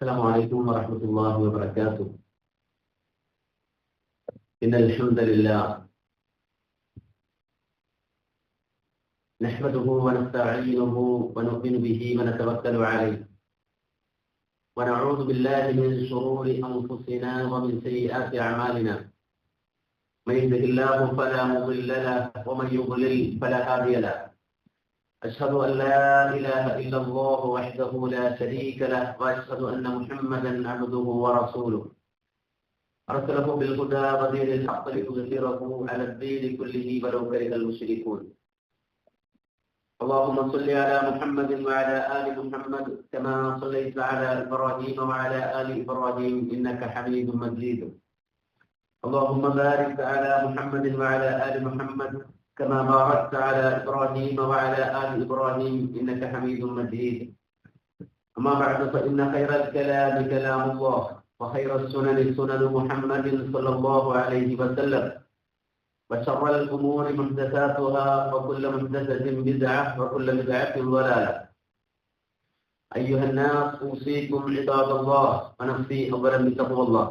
السلام عليكم ورحمة الله وبركاته. إن الحمد لله نحمده ونستعينه ونؤمن به ونتوكل عليه ونعوذ بالله من شرور أنفسنا ومن سيئات أعمالنا. من يهده الله فلا مضل له ومن يضلل فلا هادي له. أشهد أن لا إله إلا الله وحده لا شريك له وأشهد أن محمدا عبده ورسوله أرسله بالهدى ودين الحق ليظهره على الدين كله ولو كره المشركون. اللهم صل على محمد وعلى آل محمد كما صليت على إبراهيم وعلى آل إبراهيم إنك حميد مجيد. اللهم بارك على محمد وعلى آل محمد كما باركت على إبراهيم وعلى آل إبراهيم إنك حميد مجيد. أما بعد فإن خير الكلام كلام الله وخير السنن سنن محمد صلى الله عليه وسلم وشر الأمور محدثاتها وكل محدثة بدعة وكل بدعة ضلالة. أيها الناس أوصيكم عباد الله ونفسي أولا بتقوى الله.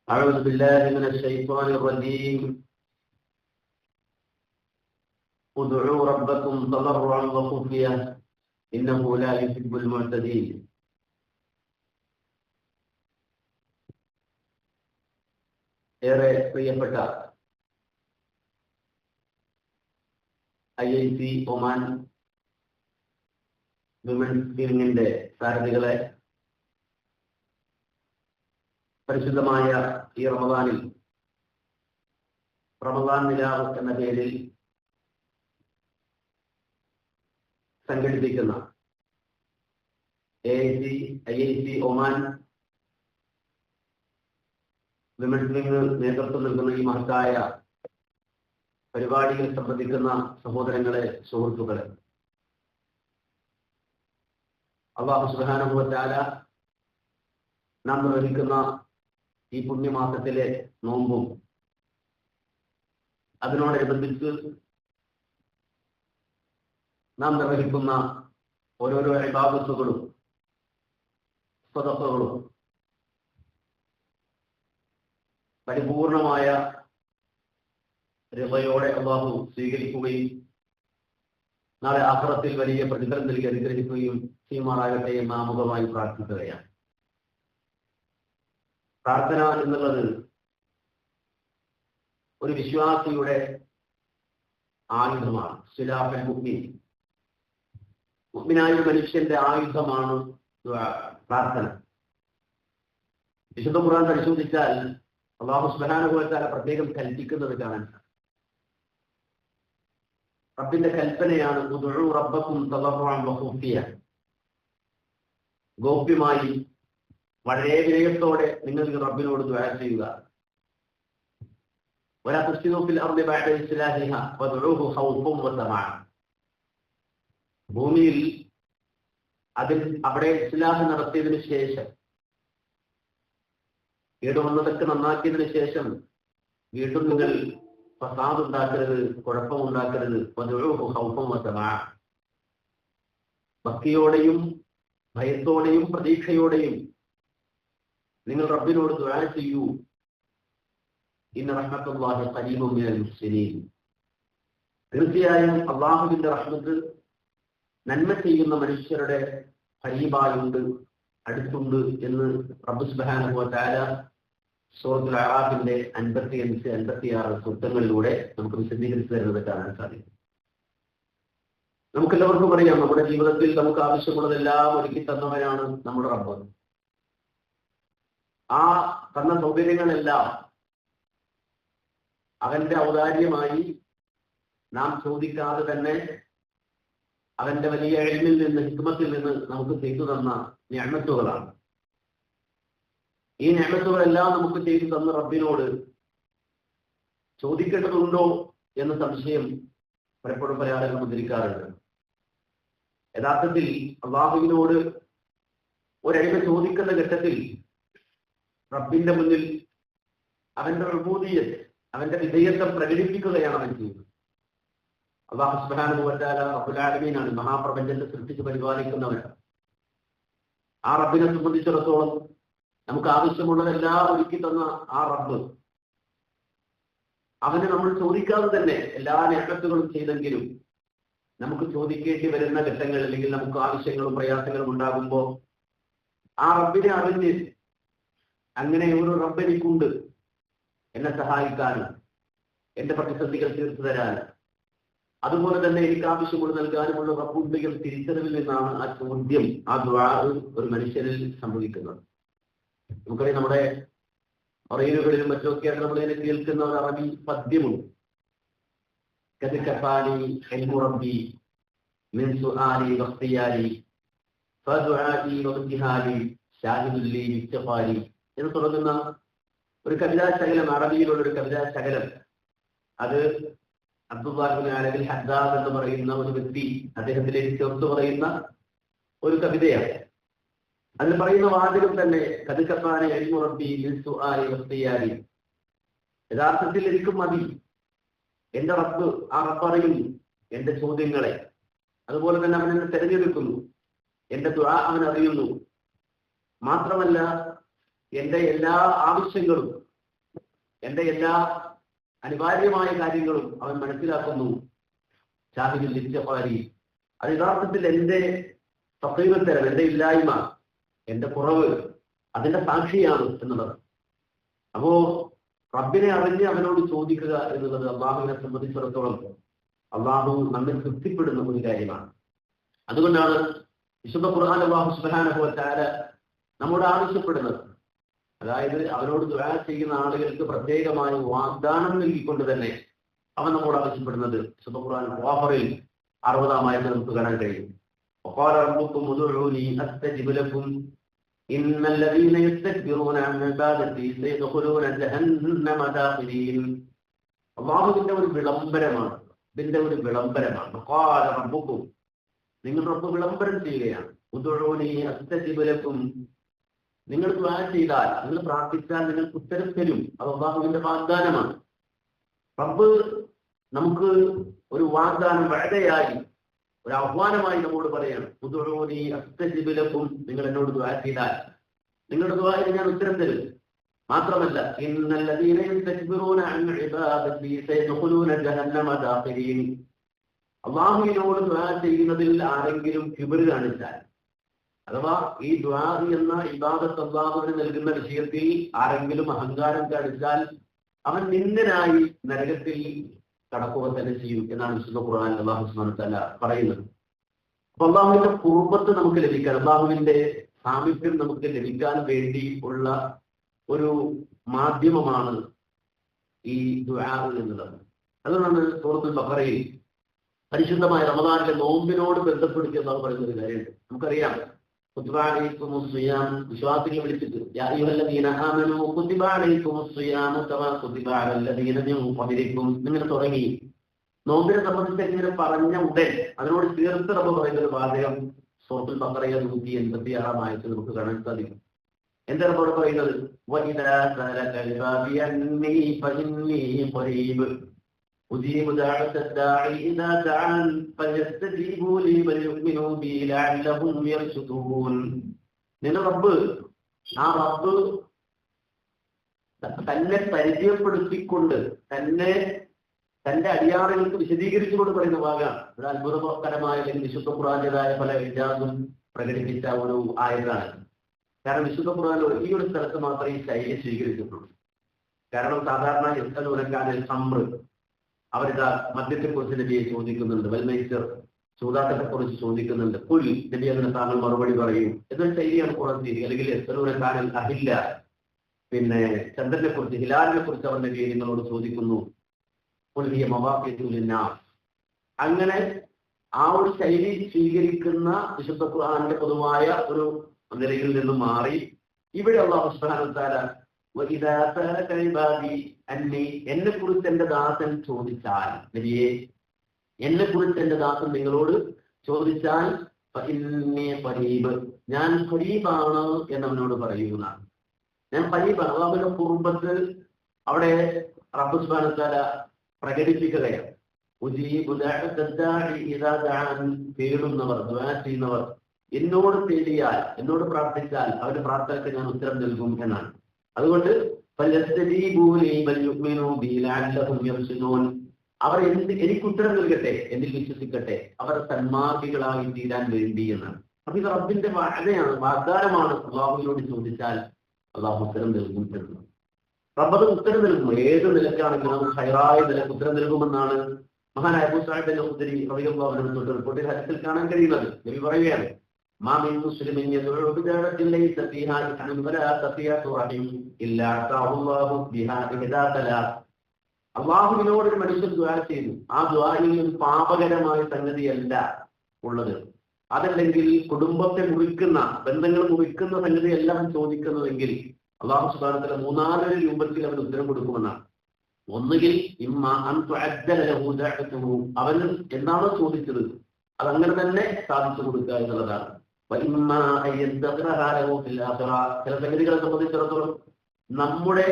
أعوذ بالله من الشيطان الرجيم. ادعوا ربكم تضرعا وخفية إنه لا يحب المعتدين. ഏറെ പ്രിയപ്പെട്ട IIC Oman women's വിങ്ങിന്റെ സാരഥികളെ, പരിശുദ്ധമായ ഈ റമദാനിൽ റമദാൻ നിലാവ് എന്ന പേരിൽ സംഘടിപ്പിക്കുന്ന IIC ഒമാൻ വിമൻസ് വിങ് നേതൃത്വം നൽകുന്ന ഈ മഹത്തായ പരിപാടിയിൽ സംബന്ധിക്കുന്ന സഹോദരങ്ങളെ, സുഹൃത്തുക്കളെ, അല്ലാഹു സുബ്ഹാനഹു വ തആല നാം നിർവഹിക്കുന്ന ഈ പുണ്യമാസത്തിലെ നോമ്പും അതിനോടനുബന്ധിച്ച് നാം നിർവഹിക്കുന്ന ഓരോരോ ഇബാദത്തുകളും സദഖകളും പരിപൂർണമായ റിളയോടെ അല്ലാഹു സ്വീകരിക്കുകയും നാളെ ആഖിറത്തിൽ വലിയ പ്രതിഫലം നൽകി അനുഗ്രഹിക്കുകയും ചെയ്യുമാറാകട്ടെ എന്ന് ആമുഖമായി പ്രാർത്ഥിക്കുകയാണ്. പ്രാർത്ഥന എന്നുള്ളത് ഒരു വിശ്വാസിയുടെ ആയുധമാണ്. സിലാഹുൽ മുഅ്മിൻ, മുഅ്മിനായ മനുഷ്യന്റെ ആയുധമാണ് പ്രാർത്ഥന. വിശുദ്ധ ഖുർആൻ പരിശോധിച്ചാൽ അല്ലാഹു സുബ്ഹാനഹു വ തആല പ്രത്യേകം കൽപ്പിക്കുന്നത് കാണാൻ. റബ്ബിന്റെ കൽപ്പനയാണ് ഉദ്ഉ റബ്ബക്കും തളർറുഅൻ വഖുഫിയ. ഗോപ്യമായി വളരെ വിനയത്തോടെ നിങ്ങൾ റബ്ബിനോട് ദുആ ചെയ്യുക. വലാ തുഫ്സിദു ഫിൽ അർളി ബഅദ ഇസ്ലാഹിഹ വദ്ഉഹു ഖൗഫൻ വതമഅ. ഭൂമിയിൽ അവിടെ ഇസ്ലാഹ് നടത്തിയതിനു ശേഷം, കേടുവന്നതൊക്കെ നന്നാക്കിയതിനു ശേഷം വീണ്ടും നിങ്ങൾ ഫസാദ് ഉണ്ടാക്കരുത്, കുഴപ്പമുണ്ടാക്കരുത്. വദ്ഉഹു ഖൗഫൻ വതമഅ. ഭക്തിയോടെയും ഭയത്തോടെയും പ്രതീക്ഷയോടെയും നിങ്ങൾ റബ്ബിനോട് ദുആ ചെയ്യൂ. ഇന്ന റഹ്മത്തുല്ലാഹി ഖരീബുൻ മിനൽ മുഹ്സിനീൻ. തീർച്ചയായും അല്ലാഹുവിന്റെ റഹ്മത്ത് നന്മ ചെയ്യുന്ന മനുഷ്യരുടെ ഖരീബായുണ്ട്, അടുത്തുണ്ട് എന്ന് റബ്ബ് സുബ്ഹാനഹു വ തആല സൂറത്തുൽ അറാഫിന്റെ 55, 56 സൂക്തങ്ങളിലൂടെ നമുക്ക് വിശദീകരിച്ചു തരുന്നത് കാണാൻ സാധിക്കും. നമുക്കെല്ലാവർക്കും അറിയാം, നമ്മുടെ ജീവിതത്തിൽ നമുക്ക് ആവശ്യമുള്ളതെല്ലാം ഒരുക്കി തന്നവനാണ് നമ്മുടെ റബ്ബ്. ആ തന്ന സൗകര്യങ്ങളെല്ലാം അവന്റെ ഔദാര്യമായി നാം ചോദിക്കാതെ തന്നെ അവന്റെ വലിയ ഇൽമിൽ നിന്ന്, ഹിക്മത്തിൽ നിന്ന് നമുക്ക് ചെയ്തു തന്ന നിഅമത്തുകളാണ്. ഈ നിഅമത്തുകളെല്ലാം നമുക്ക് ചെയ്തു തന്ന റബ്ബിനോട് ചോദിക്കേണ്ടതുണ്ടോ എന്ന സംശയം പലപ്പോഴും പല ആളുകൾ മുദ്രിക്കാറുണ്ട്. യഥാർത്ഥത്തിൽ അല്ലാഹുവിനോട് ഒരടിമ ചോദിക്കുന്ന ഘട്ടത്തിൽ റബ്ബിന്റെ മുന്നിൽ അവന്റെ ഉബൂദിയ്യത്ത്, അവന്റെ വിധേയത്വം പ്രകടിപ്പിക്കുകയാണ് അവൻ ചെയ്യുന്നത്. അല്ലാഹു സുബ്ഹാനഹു വ തആല റബ്ബുൽ ആലമീനാണ്, മഹാപ്രപഞ്ചത്തെ സൃഷ്ടിച്ച് പരിപാലിക്കുന്നവനാണ്. ആ റബ്ബിനെ സംബന്ധിച്ചിടത്തോളം നമുക്ക് ആവശ്യമുള്ളതെല്ലാം ഒരുക്കി തന്ന ആ റബ്ബ്, അവന് നമ്മൾ ചോദിക്കാതെ തന്നെ എല്ലാ നേട്ടത്തുകളും ചെയ്തെങ്കിലും നമുക്ക് ചോദിക്കേണ്ടി വരുന്ന ഘട്ടങ്ങൾ അല്ലെങ്കിൽ നമുക്ക് ആവശ്യങ്ങളും പ്രയാസങ്ങളും ഉണ്ടാകുമ്പോൾ ആ റബ്ബിനെ അറിഞ്ഞ് അങ്ങനെ ഒരു റബ്ബ് എനിക്കുണ്ട് എന്നെ സഹായിക്കാനും എന്റെ പ്രതിസന്ധികൾ തീർത്തു തരാനും അതുപോലെ തന്നെ എനിക്ക് ആവശ്യമുള്ള നൽകാനുമുള്ള റബ്ബുണ്ട് എന്ന തിരിച്ചറിവിൽ നിന്നാണ് ആ ചോദ്യം, ആ ദുആ ഒരു മനുഷ്യരിൽ സംഭവിക്കുന്നത്. നമുക്കറിയാം, നമ്മുടെ റീലുകളിലും മറ്റൊക്കെയാണ് നമ്മളതിനെ കേൾക്കുന്ന ഒരു അറബി പദ്യമുണ്ട്. എന്ന് തുടങ്ങുന്ന ഒരു കവിതാശകലം, അറബിയിലുള്ള ഒരു കവിതാശകലം. അത് അബ്ദുല്ലാഹിബ്നു അലവിൽ ഹദ്ദാദ് എന്ന് പറയുന്ന ഒരു വ്യക്തി അദ്ദേഹത്തിലേക്ക് ചേർത്ത് പറയുന്ന ഒരു കവിതയാണ്. അതിൽ പറയുന്ന വാചകം തന്നെ യഥാർത്ഥത്തിൽ എനിക്ക് മതി, എന്റെ റബ്ബ്, ആ റബ്ബ് അറിയുന്നു എന്റെ ചോദ്യങ്ങളെ, അതുപോലെ തന്നെ അവൻ എന്നെ തെരഞ്ഞെടുക്കുന്നു, എന്റെ ദുആ അവൻ അറിയുന്നു, മാത്രമല്ല എന്റെ എല്ലാ ആവശ്യങ്ങളും എന്റെ എല്ലാ അനിവാര്യമായ കാര്യങ്ങളും അവൻ മനസ്സിലാക്കുന്നു. ഷാഹിദുൽ ഇസ്തിഗ്ഫാരി, അത് യഥാർത്ഥത്തിൽ എന്റെ ഫഖീറത്തരം, എന്റെ ഇല്ലായ്മ, എന്റെ കുറവ്, അതിന്റെ സാക്ഷിയാണ് എന്നുള്ളത്. അപ്പോ റബ്ബിനെ അറിഞ്ഞ് അവനോട് ചോദിക്കുക എന്നുള്ളത് അള്ളാഹുവിനെ സംബന്ധിച്ചിടത്തോളം അള്ളാഹു നമ്മിൽ തൃപ്തിപ്പെടുന്ന ഒരു കാര്യമാണ്. അതുകൊണ്ടാണ് വിശുദ്ധ ഖുർആൻ അല്ലാഹു സുബ്ഹാനഹു വ തആല നമ്മോട് ആവശ്യപ്പെടുന്നത്, അതായത് അവനോട് ദുആ ചെയ്യുന്ന ആളുകൾക്ക് പ്രത്യേകമായ വാഗ്ദാനം നൽകിക്കൊണ്ട് തന്നെ അവൻ നമ്മോട് ആവശ്യപ്പെടുന്നത്. വിശുദ്ധ ഖുർആൻ ഖാഫറിൽ 60-ാം ആയത്ത് നമുക്ക് കാണാൻ കഴിയും. وقال ربكم ادعوني استجب لكم ان الذين يستكبرون عن عبادتي سيدخلون جهنم داخلين. അല്ലാഹുവിന്റെ ഒരു വിളംബരമാണ്, ഇതിന്റെ ഒരു വിളംബരമാണ്. وقال ربكم, നിങ്ങൾ റബ്ബ് വിളംബരം ചെയ്യുകയാണ്. ഉദ്ഉനി അസ്തജിബ് ലക്കും, നിങ്ങൾ ദുആ ചെയ്താൽ, നിങ്ങൾ പ്രാർത്ഥിച്ചാൽ നിങ്ങൾക്ക് ഉത്തരം തരും. അത് അല്ലാഹുവിന്റെ വാഗ്ദാനമാണ്. റബ്ബ് നമുക്ക് ഒരു വാഗ്ദാനം, വഅദയായി, ഒരു ആഹ്വാനമായി നമ്മോട് പറയാണ്. ഉദ്ഉനി അസ്തജിബ് ലക്കും, നിങ്ങൾ എന്നോട് ദുആ ചെയ്താൽ നിങ്ങളുടെ ദുആഇന് ഞാൻ ഉത്തരം തരും. മാത്രമല്ല ഇന്നല്ലദീന യസ്തക്ബിറൂന അൻ ഇബാദതി സയദ്ഖുലൂന ജഹന്നമ ദാഖിലീൻ. അല്ലാഹുവിനോട് ദുആ ചെയ്യുന്നതിൽ ആരെങ്കിലും കിബ്ർ കാണിച്ചാൽ, അഥവാ ഈ ദുആ എന്ന ഇബാദത്ത് അല്ലാഹുവിന് നൽകുന്ന വിഷയത്തിൽ ആരെങ്കിലും അഹങ്കാരം കാണിച്ചാൽ അവൻ നിന്ദനായി നരകത്തിൽ കടക്കുക തന്നെ ചെയ്യും എന്നാണ് വിശുദ്ധ ഖുർആൻ അല്ലാഹു സുബ്ഹാനഹു വ തആല പറയുന്നത്. അപ്പൊ അല്ലാഹുവിന്റെ ഖുർബത്ത് നമുക്ക് ലഭിക്കാൻ, അല്ലാഹുവിന്റെ സാമീപ്യം നമുക്ക് ലഭിക്കാൻ വേണ്ടി ഉള്ള ഒരു മാധ്യമമാണ് ഈ ദുആ എന്നുള്ളത്. അതുകൊണ്ടാണ് സൂറത്തുൽ ബഖറയിൽ പരിശുദ്ധമായ റമദാനിലെ നോമ്പിനോട് ബന്ധപ്പെടുത്തി എന്ന് പറയുന്ന ഒരു കാര്യമുണ്ട്. നമുക്കറിയാം, കുതിബ അലൈക്കുമുസ് സിയാം, വിശ്വാസികളെ വിളിച്ചിട്ട് യാ അയ്യുഹല്ലദീന ആമനൂ കുതിബ അലൈക്കുമുസ് സിയാം കമാ കുതിബ അലല്ലദീന മിൻ ഖബ്ലിക്കും, ഇങ്ങനെ തുടങ്ങി നോമ്പിനെ സംബന്ധിച്ച് ഇങ്ങനെ പറഞ്ഞ ഉടൻ അതിനോട് ചേർത്ത് റബ്ബ് പറയുന്ന ഒരു വാചകം സൂറത്തുൽ ബഖറയിലെ 186-ാം ആയത്തിൽ നമുക്ക് കാണാൻ സാധിക്കും. എന്താ റബ്ബ് പറയുന്നത്? വഇദാ സഅലക ഇബാദി അന്നീ ഫഇന്നീ ഖരീബ് ഉജീബു ദഅവത ദാഇ ഇദാ ദഅൻ ഫയസ്തജീബൂ ലി വയുമിനൂ ബി ലഅല്ലഹും യർശുദൂൻ. നിന്റെ റബ്ബ്, ആ റബ്ബ് തന്നെ പരിചയപ്പെടുത്തിക്കൊണ്ട് തന്നെ തന്റെ അടിയാറുകൾക്ക് വിശദീകരിച്ചുകൊണ്ട് പറയുന്ന ഭാഗമാണ്. ഒരു അത്ഭുതകരമായ അല്ലെങ്കിൽ വിശുദ്ധ ഖുർആന്റേതായ പല ഇജാസും പ്രകടിപ്പിച്ച ഒരു ആയതാണ്. കാരണം വിശുദ്ധ ഖുർആൻ ഈ ഒരു സ്ഥലത്ത് മാത്രമേ ഈ ശൈലി സ്വീകരിച്ചിട്ടുള്ളൂ. കാരണം സാധാരണ യസ്അലൂനക സമ്ര, അവരിതാ മദ്യത്തെക്കുറിച്ച് നബിയെ ചോദിക്കുന്നുണ്ട്, വൽമൈസർ, ചൂതാട്ടത്തെ കുറിച്ച് ചോദിക്കുന്നുണ്ട്. കുൽ, നബി അതിന് താങ്കൾ മറുപടി പറയും എന്നൊരു ശൈലിയാണ് ഖുർആൻ രീതി. അല്ലെങ്കിൽ യസ്അലൂനക അഹില്ല, പിന്നെ ചന്ദ്രനെ കുറിച്ച്, ഹിലാലിനെ കുറിച്ച് അവർ നബിയെ നിങ്ങളോട് ചോദിക്കുന്നു. അങ്ങനെ ആ ഒരു ശൈലി സ്വീകരിക്കുന്ന വിശുദ്ധ ഖുർആന്റെ പൊതുവായ ഒരു നിലയിൽ നിന്നും മാറി ഇവിടെ അല്ലാഹു സുബ്ഹാനഹു വ തആല വഇദാ സഅലക ഇബാദി അന്നി, എന്നെ കുറിച്ച് എന്റെ ദാസൻ ചോദിച്ചാൽ, നബിയെ എന്നെ കുറിച്ച് എന്റെ ദാസൻ നിങ്ങളോട് ചോദിച്ചാൽ ഫഇന്നി ഖരീബ്, ഞാൻ ഖരീബാണ് എന്നവനോട് പറയുന്ന, ഞാൻ ഖരീബാണ്. അല്ലാഹുവിന്റെ ഖുർബത്ത് അവിടെ റബ്ബ് സുബ്ഹാനഹു വ തആല പ്രകടിപ്പിക്കുകയാണ്. ഉജീബു ദഅവത ദാഇ ഇദാ ദഅൻ, തേടുന്നവർ, ദുആ ചെയ്യുന്നവർ, എന്നോട് തേടിയാൽ, എന്നോട് പ്രാർത്ഥിച്ചാൽ അവരുടെ പ്രാർത്ഥനയ്ക്ക് ഞാൻ ഉത്തരം നൽകും എന്നാണ്. അതുകൊണ്ട് അവർ എനിക്ക് ഉത്തരം നൽകട്ടെ, എന്നിൽ വിശ്വസിക്കട്ടെ, അവർ സന്മാർഗികളായി തീരാൻ വേണ്ടി എന്നാണ്. അപ്പൊ ഇത് റബ്ബിന്റെ വാഗ്ദാനമാണ്, വാഗ്ദാനമാണ്. അള്ളാഹുവിനോട് ചോദിച്ചാൽ അള്ളാഹു ഉത്തരം നൽകും എന്ന്. റബ്ബത് ഉത്തരം നൽകും. ഏത് നിലക്കാണെങ്കിലും ഹൈറായ നിലക്ക് ഉത്തരം നൽകുമെന്നാണ് മഹാനായ അബൂ സഈദ് അൽ-ഖുദരി റളിയല്ലാഹു അൻഹു തൊട്ട് റിപ്പോർട്ടിൽ ഹദീസിൽ കാണാൻ കഴിയുന്നത്. നബി പറയുകയാണ്, മാ മിൻ മുസ്ലിമിൻ യദ്ഉ ബിദഅവത്തിൻ ലൈസ ഫീഹാ ഇസ്മുൻ വലാ തഖിയതു റഹിം ഇല്ലാ അല്ലാഹു ബിഹാ ഇഹ്ദാ തലാത്ത്. അള്ളാഹുവിനോട് ഒരു മനുഷ്യൻ ദുആ ചെയ്തു, ആ ദുആയിൽ ഒരു പാപകരമായ സംഗതിയല്ല ഉള്ളത്, അതല്ലെങ്കിൽ കുടുംബത്തെ മുറിക്കുന്ന, ബന്ധങ്ങൾ മുറിക്കുന്ന സംഗതിയല്ല അവൻ ചോദിക്കുന്നതെങ്കിൽ അള്ളാഹു സുബ്ഹാനഹു വ തആല മൂന്നാലൊരു രൂപത്തിൽ അവൻ ഉത്തരം കൊടുക്കുമെന്നാണ്. ഒന്നുകിൽ അവൻ എന്താണോ ചോദിച്ചത് അതങ്ങനെ തന്നെ സാധിച്ചു കൊടുക്കുക എന്നുള്ളതാണ്. ചില സംഗതികളെ സംബന്ധിച്ചിടത്തോളം നമ്മുടെ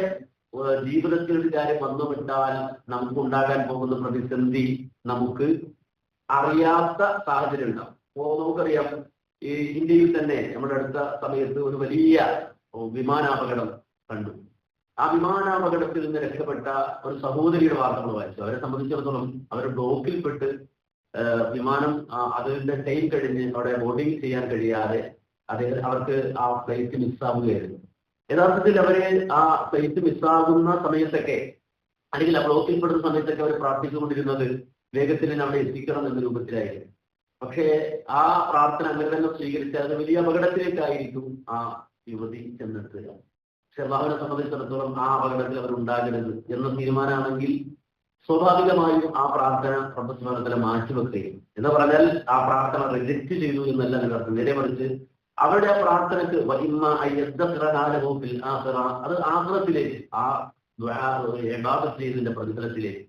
ജീവിതത്തിൽ ഒരു കാര്യം വന്നുവിട്ടാൽ നമുക്കുണ്ടാകാൻ പോകുന്ന പ്രതിസന്ധി നമുക്ക് അറിയാത്ത സാഹചര്യം ഉണ്ടാവും. അപ്പോ നമുക്കറിയാം, ഈ ഇന്ത്യയിൽ തന്നെ നമ്മുടെ അടുത്ത സമയത്ത് ഒരു വലിയ വിമാനാപകടം കണ്ടു. ആ വിമാനാപകടത്തിൽ നിന്ന് രക്ഷപ്പെട്ട ഒരു സഹോദരിയുടെ വാർത്തകൾ വായിച്ചു. അവരെ സംബന്ധിച്ചിടത്തോളം അവർ ബ്ലോക്കിൽപ്പെട്ട് വിമാനം അതിന്റെ ടൈം കഴിഞ്ഞ് അവിടെ ബോർഡിങ് ചെയ്യാൻ കഴിയാതെ അവർക്ക് ആ ഫ്ലൈറ്റ് മിസ്സാവുകയായിരുന്നു. യഥാർത്ഥത്തിൽ അവരെ ആ ഫ്ലൈറ്റ് മിസ്സാകുന്ന സമയത്തൊക്കെ, അല്ലെങ്കിൽ ആ ബ്ലോക്കിൽപ്പെടുന്ന സമയത്തൊക്കെ അവർ പ്രാർത്ഥിച്ചുകൊണ്ടിരുന്നത് വേഗത്തിൽ അവിടെ എത്തിക്കണം എന്ന രൂപത്തിലായിരുന്നു. പക്ഷേ ആ പ്രാർത്ഥന അങ്ങനെ തന്നെ സ്വീകരിച്ചാൽ അത് വലിയ അപകടത്തിലേക്കായിരിക്കും ആ യുവതി ചെന്നെത്തുക. പക്ഷെ അല്ലാഹുവിനെ സംബന്ധിച്ചിടത്തോളം ആ അപകടത്തിൽ അവർ ഉണ്ടാകരുത് എന്ന തീരുമാനമാണെങ്കിൽ സ്വാഭാവികമായും ആ പ്രാർത്ഥന റബ്ബ് സുബ്ഹാനഹു വ തആല മാറ്റിവെക്കുകയും, എന്ന് പറഞ്ഞാൽ ആ പ്രാർത്ഥന റിജക്റ്റ് ചെയ്തു എന്നല്ല നിങ്ങൾക്ക്. നേരെ മറിച്ച് അവരുടെ ആ പ്രാർത്ഥനക്ക് അത് ആഖിറത്തിലേക്ക്, ആ ഇബാദത്ത് ചെയ്തതിന്റെ പ്രതിഫലത്തിലേക്ക്,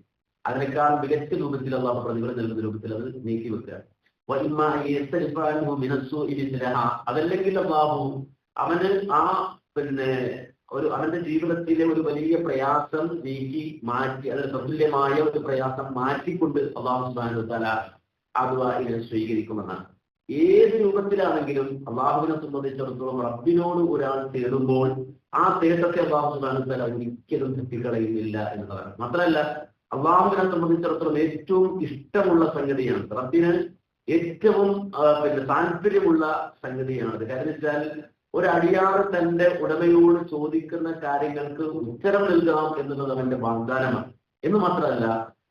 അതിനേക്കാൾ മികച്ച രൂപത്തിൽ അല്ലാഹു പ്രതിഫലം നൽകുന്ന രൂപത്തിൽ അത് നീക്കി വെക്കുക. അതല്ലെങ്കിൽ അല്ലാഹു അവന് ആ അവന്റെ ജീവിതത്തിലെ ഒരു വലിയ പ്രയാസം നീക്കി മാറ്റി, അതിന് തത്തുല്യമായ ഒരു പ്രയാസം മാറ്റിക്കൊണ്ട് അല്ലാഹു സുബ്ഹാനഹു വ തആല ആ ദുആഇനെ സ്വീകരിക്കുമെന്നാണ്. ഏത് രൂപത്തിലാണെങ്കിലും അല്ലാഹുവിനെ സംബന്ധിച്ചിടത്തോളം റബ്ബിനോട് ഒരാൾ തേടുമ്പോൾ ആ തേട്ടത്തെ അല്ലാഹു സുബ്ഹാനഹു വ തആല ഒരിക്കലും തെറ്റിക്കളയുന്നില്ല എന്നതാണ്. മാത്രമല്ല, അല്ലാഹുവിനെ സംബന്ധിച്ചിടത്തോളം ഏറ്റവും ഇഷ്ടമുള്ള സംഗതിയാണ്, റബ്ബിന് ഏറ്റവും താല്പര്യമുള്ള സംഗതിയാണത്. കാരണം വെച്ചാൽ ഒരടിയാറ് തന്റെ ഉടമയോട് ചോദിക്കുന്ന കാര്യങ്ങൾക്ക് ഉത്തരം നൽകാം എന്നുള്ളത് അവന്റെ വാഗ്ദാനമാണ്. എന്ന് മാത്രമല്ല,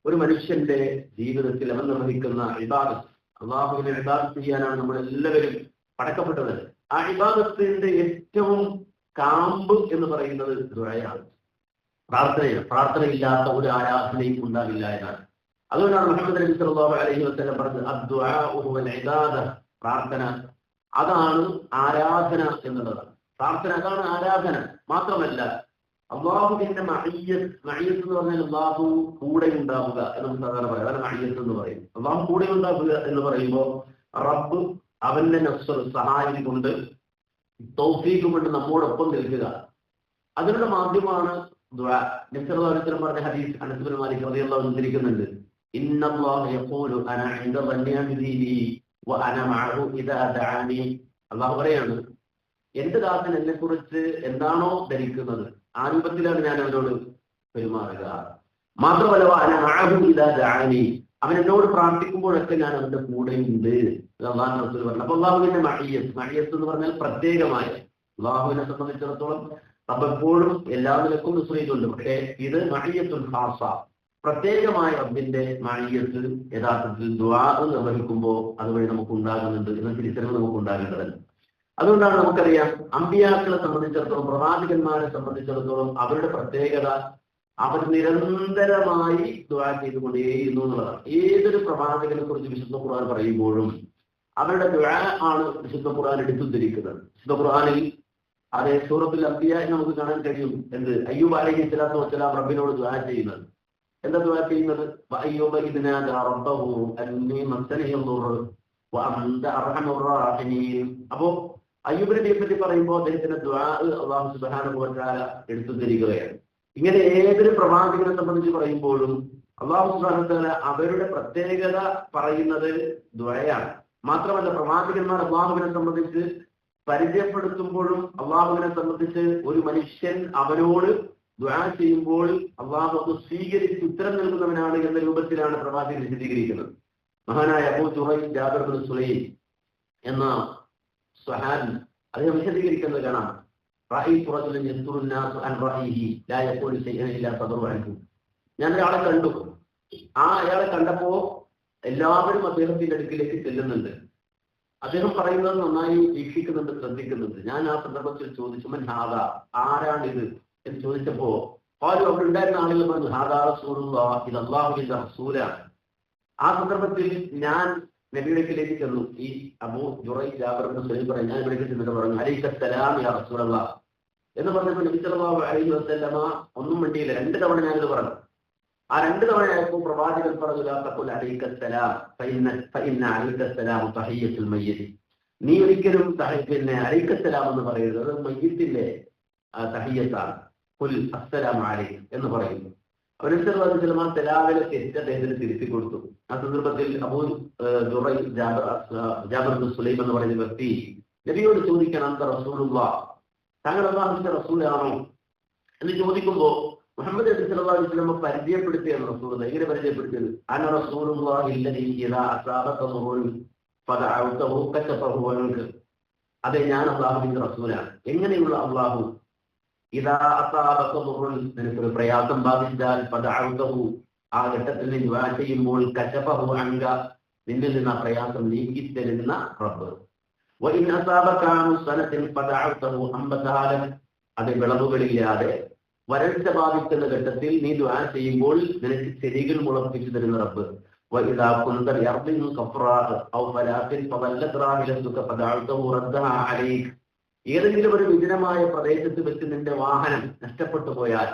ഒരു മനുഷ്യന്റെ ജീവിതത്തിൽ അവൻ നിർവഹിക്കുന്ന ഇബാദത്ത്, അല്ലാഹുവിനെ ഇബാദത്ത് ചെയ്യാനാണ് നമ്മൾ എല്ലാവരും പടക്കപ്പെട്ടത്. ആ ഇബാദത്തിന്റെ ഏറ്റവും കാമ്പ് എന്ന് പറയുന്നത് ദുആയാണ്, പ്രാർത്ഥനയാണ്. പ്രാർത്ഥനയില്ലാത്ത ഒരു ആരാധനയും ഉണ്ടാവില്ല എന്നാണ്. അതുകൊണ്ടാണ് മുഹമ്മദ് നബി സല്ലല്ലാഹു അലൈഹി വസല്ലം പറഞ്ഞത്, അദ്ദുആഉ ഹുവൽ ഇബാദ, പ്രാർത്ഥന അതാണ് ആരാധന എന്നുള്ളതാണ്. പ്രാർത്ഥന അതാണ് ആരാധന. മാത്രമല്ല, അല്ലാഹുവിന്റെ മഅയ്യത്ത് എന്ന് പറഞ്ഞാൽ അല്ലാഹു കൂടെ ഉണ്ടാവുക എന്ന് സാധാരണ പറയാം. അതാണ് മഅയ്യത്ത് എന്ന് പറയും. അല്ലാഹു കൂടെ ഉണ്ടാവുക എന്ന് പറയുമ്പോൾ റബ്ബ് അവന്റെ നസ്ർ സഹായം കൊണ്ട്, തൗഫീഖ് കൊണ്ട് നമ്മോടൊപ്പം നിൽക്കുക. അതിനുള്ള മാധ്യമമാണ് ദുആ. നബി സല്ലല്ലാഹു അലൈഹി വസല്ലം പറഞ്ഞ ഹദീസ് അനസ് ബിൻ മാലിക് റളിയല്ലാഹു അൻഹു ഉദ്ധരിക്കുന്നുണ്ട്, ഇന്നല്ലാഹ യഖൂലു അന ഇൻദ ദന്നി അബ്ദി വ അന മഅഹു ഇദാ ദഅനി. അല്ലാഹു പറയാണ്, എന്റെ ദാസൻ എന്നെ കുറിച്ച് എന്താണോ ധരിക്കുന്നത് ആ രൂപത്തിലാണ് ഞാൻ അവനോട് പെരുമാറുക. മാത്രമല്ല വ അന മഅഹു ഇദാ ദഅനി, അവൻ എന്നോട് പ്രാർത്ഥിക്കുമ്പോഴൊക്കെ ഞാൻ അവന്റെ കൂടെയുണ്ട്. അല്ലാഹു റസൂൽ പറഞ്ഞു. അപ്പോൾ അല്ലാഹുവിന്റെ മഅയ്യത്ത് എന്ന് പറഞ്ഞാൽ പ്രത്യേകമായ, അല്ലാഹുവിനെ സംബന്ധിച്ചിടത്തോളം റബ്ബ് എപ്പോഴും എല്ലാ നിലക്കും നിശ്ചയിച്ചുണ്ട്. പക്ഷേ ഇത് മഅയ്യത്തുൽ ഖാസ, പ്രത്യേകമായ റബ്ബിന്റെ മഅയ്യത്ത് യഥാർത്ഥത്തിൽ ദുആ നിർവഹിക്കുമ്പോൾ അതുവഴി നമുക്ക് ഉണ്ടാകുന്നുണ്ട് എന്ന തിരിച്ചറിവ് നമുക്ക് ഉണ്ടാകേണ്ടതല്ല. അതുകൊണ്ടാണ് നമുക്കറിയാം, അമ്പിയാക്കളെ സംബന്ധിച്ചിടത്തോളം, പ്രവാചകന്മാരെ സംബന്ധിച്ചിടത്തോളം അവരുടെ പ്രത്യേകത, അവർ നിരന്തരമായി ദുആ ചെയ്തുകൊണ്ടേയിരുന്നു എന്നുള്ളതാണ്. ഏതൊരു പ്രവാചകനെ കുറിച്ച് വിശുദ്ധ ഖുർആൻ പറയുമ്പോഴും അവരുടെ ദുആ ആണ് വിശുദ്ധ ഖുർആൻ എടുത്തുദ്ധരിക്കുന്നത്. വിശുദ്ധ ഖുർആനിൽ അതേ സൂറത്തുൽ അംബിയ നമുക്ക് കാണാൻ കഴിയും. എന്ത്? അയ്യൂബ് അലൈഹി സ്വലാത്തു വസ്സലാം റബ്ബിനോട് ദുആ ചെയ്യുന്നത്. എന്താ ദുആ ചെയ്യുന്നത്? വഅയ്യൂബ ഇദ് നാദാ റബ്ബഹു അന്നീ മസ്സനിയ ളുർ വഅൻത അർഹമുർ റഹീം. അപ്പോൾ അയ്യൂബ് നബിയെ പറ്റി പറയുമ്പോൾ അദ്ദേഹത്തിന്റെ ദുആ അല്ലാഹു സുബ്ഹാനഹു വ തആല എടുത്തുദ്ധരിക്കുകയാണ്. ഇങ്ങനെ ഏതൊരു പ്രവാചകനെ സംബന്ധിച്ച് പറയുമ്പോഴും അല്ലാഹു സുബ്ഹാനഹു വ തആല അവരുടെ പ്രത്യേകത പറയുന്നത് ദുആയാണ്. മാത്രമല്ല പ്രവാചകന്മാർ അള്ളാഹുവിനെ സംബന്ധിച്ച് പരിചയപ്പെടുത്തുമ്പോഴും അള്ളാഹുവിനെ സംബന്ധിച്ച് ഒരു മനുഷ്യൻ അവനോട് ദുആ ചെയ്യുമ്പോൾ അള്ളാഹു അത് സ്വീകരിച്ച് ഉത്തരം നൽകുന്നവനാണ് എന്ന രൂപത്തിലാണ് പ്രവാചകൻ വിശദീകരിക്കുന്നത്. മഹാനായ അബൂ ജുറൈജ് ജാബിർ ബിൻ സുലൈം എന്ന സ്വഹാബി അദ്ദേഹം വിശദീകരിക്കുന്നത് കാണാം. ഞാൻ ഒരാളെ കണ്ടു. അയാളെ കണ്ടപ്പോ എല്ലാവരും അദ്ദേഹത്തിന്റെ അടുക്കിലേക്ക് ചെല്ലുന്നുണ്ട്. അദ്ദേഹം പറയുന്നത് നന്നായി വീക്ഷിക്കുന്നുണ്ട്, ശ്രദ്ധിക്കുന്നുണ്ട്. ഞാൻ ആ സന്ദർഭത്തിൽ ചോദിച്ചു, മൻ ഹാദ, ആരാണിത് എന്ന് ചോദിച്ചപ്പോ ആരും അവിടെ ഉണ്ടായിരുന്ന ആളുകൾ പറഞ്ഞു, ഹാദാ റസൂലുള്ളാഹ്, ഇത് അല്ലാഹുവിന്റെ റസൂലാണ്. ആ സന്ദർഭത്തിൽ ഞാൻ നബിയിലേക്ക് ചെന്നു. ഈ അബൂ ജുറൈജ് ജാബിർ ബിൻ സുലൈം പറഞ്ഞു, ഞാൻ ഇവിടേക്ക് ചെന്നിട്ട് പറഞ്ഞു, അലൈക്കസ്സലാം യാ റസൂലല്ലാഹ് എന്ന് പറഞ്ഞപ്പോൾ നബി സല്ലല്ലാഹു അലൈഹി വസല്ലമ ഒന്നും വേണ്ടിയില്ല, 2 തവണ ഞാനിത് പറഞ്ഞു. ആ 2 തവണയായപ്പോൾ പ്രവാചകൻ പറഞ്ഞു, ലാ തഖുൽ അലൈക്കസ്സലാം ഫഇന്ന അലൈക്കസ്സലാം തഹിയ്യത്തുൽ മയ്യിത്ത്, നീ ഒരിക്കലും അലൈക്കസ്സലാം എന്ന് പറയരുത്, അത് മയ്യിത്തിന്റെ തഹിയ്യത്താണ്. ഖുൽ അസ്സലാമു അലൈക്കും എന്ന് പറയുന്നു. അവനനുസരിച്ച് സലാമിലെ തെറ്റ് അദ്ദേഹത്തിന് തിരുത്തി കൊടുത്തു. ആ സന്ദർഭത്തിൽ അബൂ ജുറൈജ് ജാബിർ ബിൻ സുലൈം എന്ന് പറയുന്ന വ്യക്തി നബിയോട് ചോദിക്കണം, അന്ത റസൂലുള്ളാഹ്, താങ്കൾ അല്ലാഹുവിന്റെ റസൂലാണോ എന്ന് ചോദിക്കുമ്പോൾ മുഹമ്മദ് നബി സല്ലല്ലാഹു അലൈഹി വസല്ലം പരിചയപ്പെടുത്തിയാണ് റസൂൽ. എങ്ങനെ പരിചയപ്പെടുത്തിയത്? അന റസൂലുള്ളാഹി അല്ലദീ ഇദാ അസാബക ദുറുൻ ഫദഅഉതഹു കശഫഹു അൻക. അതെ, ഞാൻ അല്ലാഹുവിന്റെ റസൂലാണ്. എങ്ങനെയുള്ള അല്ലാഹു? ഇദാ അസാബക ദുറുൻ, നിനക്കൊരു പ്രയാസം ബാധിച്ചാൽ ഫദഅഉതഹു, ആ ഘട്ടത്തിൽ നീ ദുആ ചെയ്യുമ്പോൾ കശഫഹു അൻക, നിന്നിൽ നിന്ന് ആ പ്രയാസം നീക്കിത്തരുന്ന റബ്ബ്. വഇൻ അസാബക സനത്തിൻ ഫദഅഉതഹു അംബതാലൻ, അത് വിളവുകളില്ലാതെ വരൾച്ച ബാധിക്കുന്ന ഘട്ടത്തിൽ നീ ദുആ ചെയ്യുമ്പോൾ നിനക്ക് ചെടികൾ മുളപ്പിച്ചു തരുന്ന റബ്ബ്. വഇദാ കുന്ത യർദിൻ ഖഫറാഅ ഔ ഫലാത്തിൻ ഫവല്ലത് റാഹിലതുക ഫദഅഉതഹു റദ്ദഹാ അലൈക്, ഏതെങ്കിലും ഒരു വിജനമായ പ്രദേശത്ത് വെച്ച് നിന്റെ വാഹനം നഷ്ടപ്പെട്ടു പോയാൽ,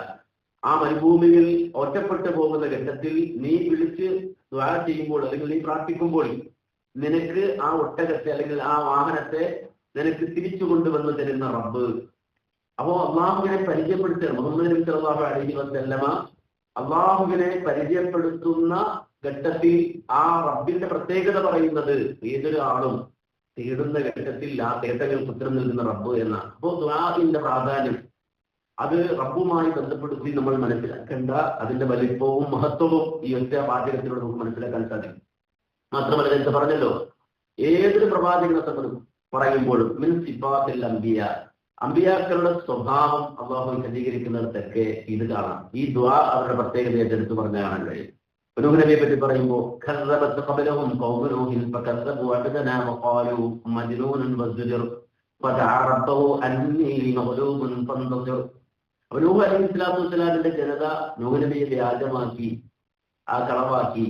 ആ മരുഭൂമിയിൽ ഒറ്റപ്പെട്ടു പോകുന്ന ഘട്ടത്തിൽ നീ വിളിച്ച് ദുആ ചെയ്യുമ്പോൾ അല്ലെങ്കിൽ നീ പ്രാർത്ഥിക്കുമ്പോൾ നിനക്ക് ആ ഒട്ടകത്തെ അല്ലെങ്കിൽ ആ വാഹനത്തെ നിനക്ക് തിരിച്ചു കൊണ്ടുവന്ന് തരുന്ന റബ്ബ്. അപ്പോ അള്ളാഹുവിനെ പരിചയപ്പെടുത്തുക. മുഹമ്മദ് നബി സല്ലല്ലാഹു അലൈഹി വസല്ലമ അള്ളാഹുവിനെ പരിചയപ്പെടുത്തുന്ന ഘട്ടത്തിൽ ആ റബ്ബിന്റെ പ്രത്യേകത പറയുന്നത് ഏതൊരു ആളും തേടുന്ന ഘട്ടത്തിൽ ആ തേട്ടകൾക്ക് ഉത്തരം നൽകുന്ന റബ്ബ് എന്നാണ്. അപ്പോൾ ദുആഇന്റെ പ്രാധാന്യം അത് റബ്ബുമായി ബന്ധപ്പെടുത്തി നമ്മൾ മനസ്സിലാക്കേണ്ട അതിന്റെ വലിപ്പവും മഹത്വവും ഈ ഒറ്റ വാചകത്തിലൂടെ നമുക്ക് മനസ്സിലാക്കാൻ സാധിക്കും. മാത്രമല്ല, നേരത്തെ പറഞ്ഞല്ലോ, ഏതൊരു പ്രവാചകനെ പറയുമ്പോഴും മിൻ സിഫാത്തിൽ അംബിയ, അമ്പിയാക്കളുടെ സ്വഭാവം അള്ളാഹു വിശദീകരിക്കുന്നിടത്തൊക്കെ ഇത് കാണാം. ഈ ദുആ അവരുടെ പ്രത്യേകത ഏറ്റെടുത്ത് പറഞ്ഞു കാണാൻ കഴിയും. നൂഹ് നബിയെ പറ്റി പറയുമ്പോൾ ഖസ്സബത് ഖബലഹും ഖൗമു നൂഹിൻ ഫകസ്സബു അബ്ദനാ വഖാലു മജ്നൂനുൻ വസ്ജുർ ഫദഅ റബ്ബഹു അന്നി മഗ്ലൂബുൻ ഫന്തസിർ. നൂഹ് അലൈഹി സ്വലാത്തു വസ്സലാമിന്റെ ജനത നൂഹ് നബിയെ വ്യാജമാക്കി, ആ കളവാക്കി,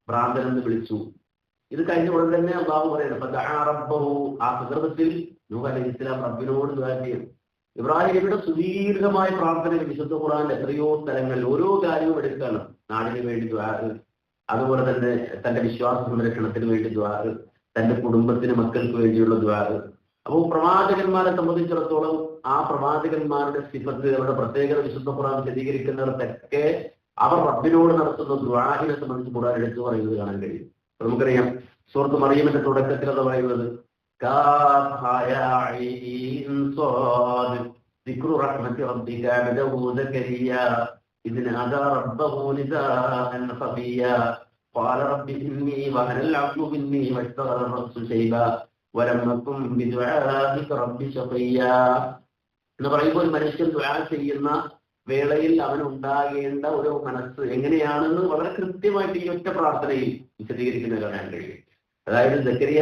ഭ്രാന്തനെന്ന് വിളിച്ചു. ഇത് കഴിഞ്ഞ ഉടൻ തന്നെ അള്ളാഹു പറയുന്നത് ഫദഅ റബ്ബഹു, ആ സന്ദർഭത്തിൽ നൂഹ് അലൈഹി സ്വലാം റബ്ബിനോട് ദുആ ചെയ്യും. ഇബ്രാഹിം നബിയുടെ സുദീർഘമായ പ്രാർത്ഥന വിശുദ്ധ ഖുർആനിൽ എത്രയോ സ്ഥലങ്ങളിൽ ഓരോ കാര്യവും എടുക്കുകയാണ്. നാടിന് വേണ്ടി ദുആ, അതുപോലെ തന്നെ തന്റെ വിശ്വാസ സംരക്ഷണത്തിന് വേണ്ടി ദുആ, തന്റെ കുടുംബത്തിന് മക്കൾക്ക് വേണ്ടിയുള്ള ദുആ. അപ്പോൾ പ്രവാചകന്മാരെ സംബന്ധിച്ചിടത്തോളം ആ പ്രവാചകന്മാരുടെ സിഫത്ത്, അവരുടെ പ്രത്യേകത വിശുദ്ധ ഖുർആൻ വിശദീകരിക്കുന്നിടത്തൊക്കെ അവർ റബ്ബിനോട് നടത്തുന്ന ദുആഹിനെ സംബന്ധിച്ച് ഖുർആൻ എടുത്തു പറയുന്നത് കാണാൻ കഴിയും. നമുക്കറിയാം, സൂറത്ത് മറിയമിന്റെ തുടക്കത്തിൽ അത് പറയുന്നത് ذكر رحمة ربك عبده زكريا إذ نادى ربه نداء خفيا قال رب إني وهن العظم مني واشتغل الرأس شيبا ولم أكن بدعائك رب شقيا എന്ന് പറയുമ്പോൾ മനുഷ്യൻ ദുആ ചെയ്യുന്ന വേളയിൽ അവൻ ഉണ്ടാകേണ്ട ഒരു മനസ്സ് എങ്ങനെയാണെന്ന് വളരെ കൃത്യമായിട്ട് ഈ ഒറ്റ പ്രാർത്ഥനയിൽ വിശദീകരിക്കുന്നത് കാണാൻ കഴിയും. അതായത് സക്കരിയ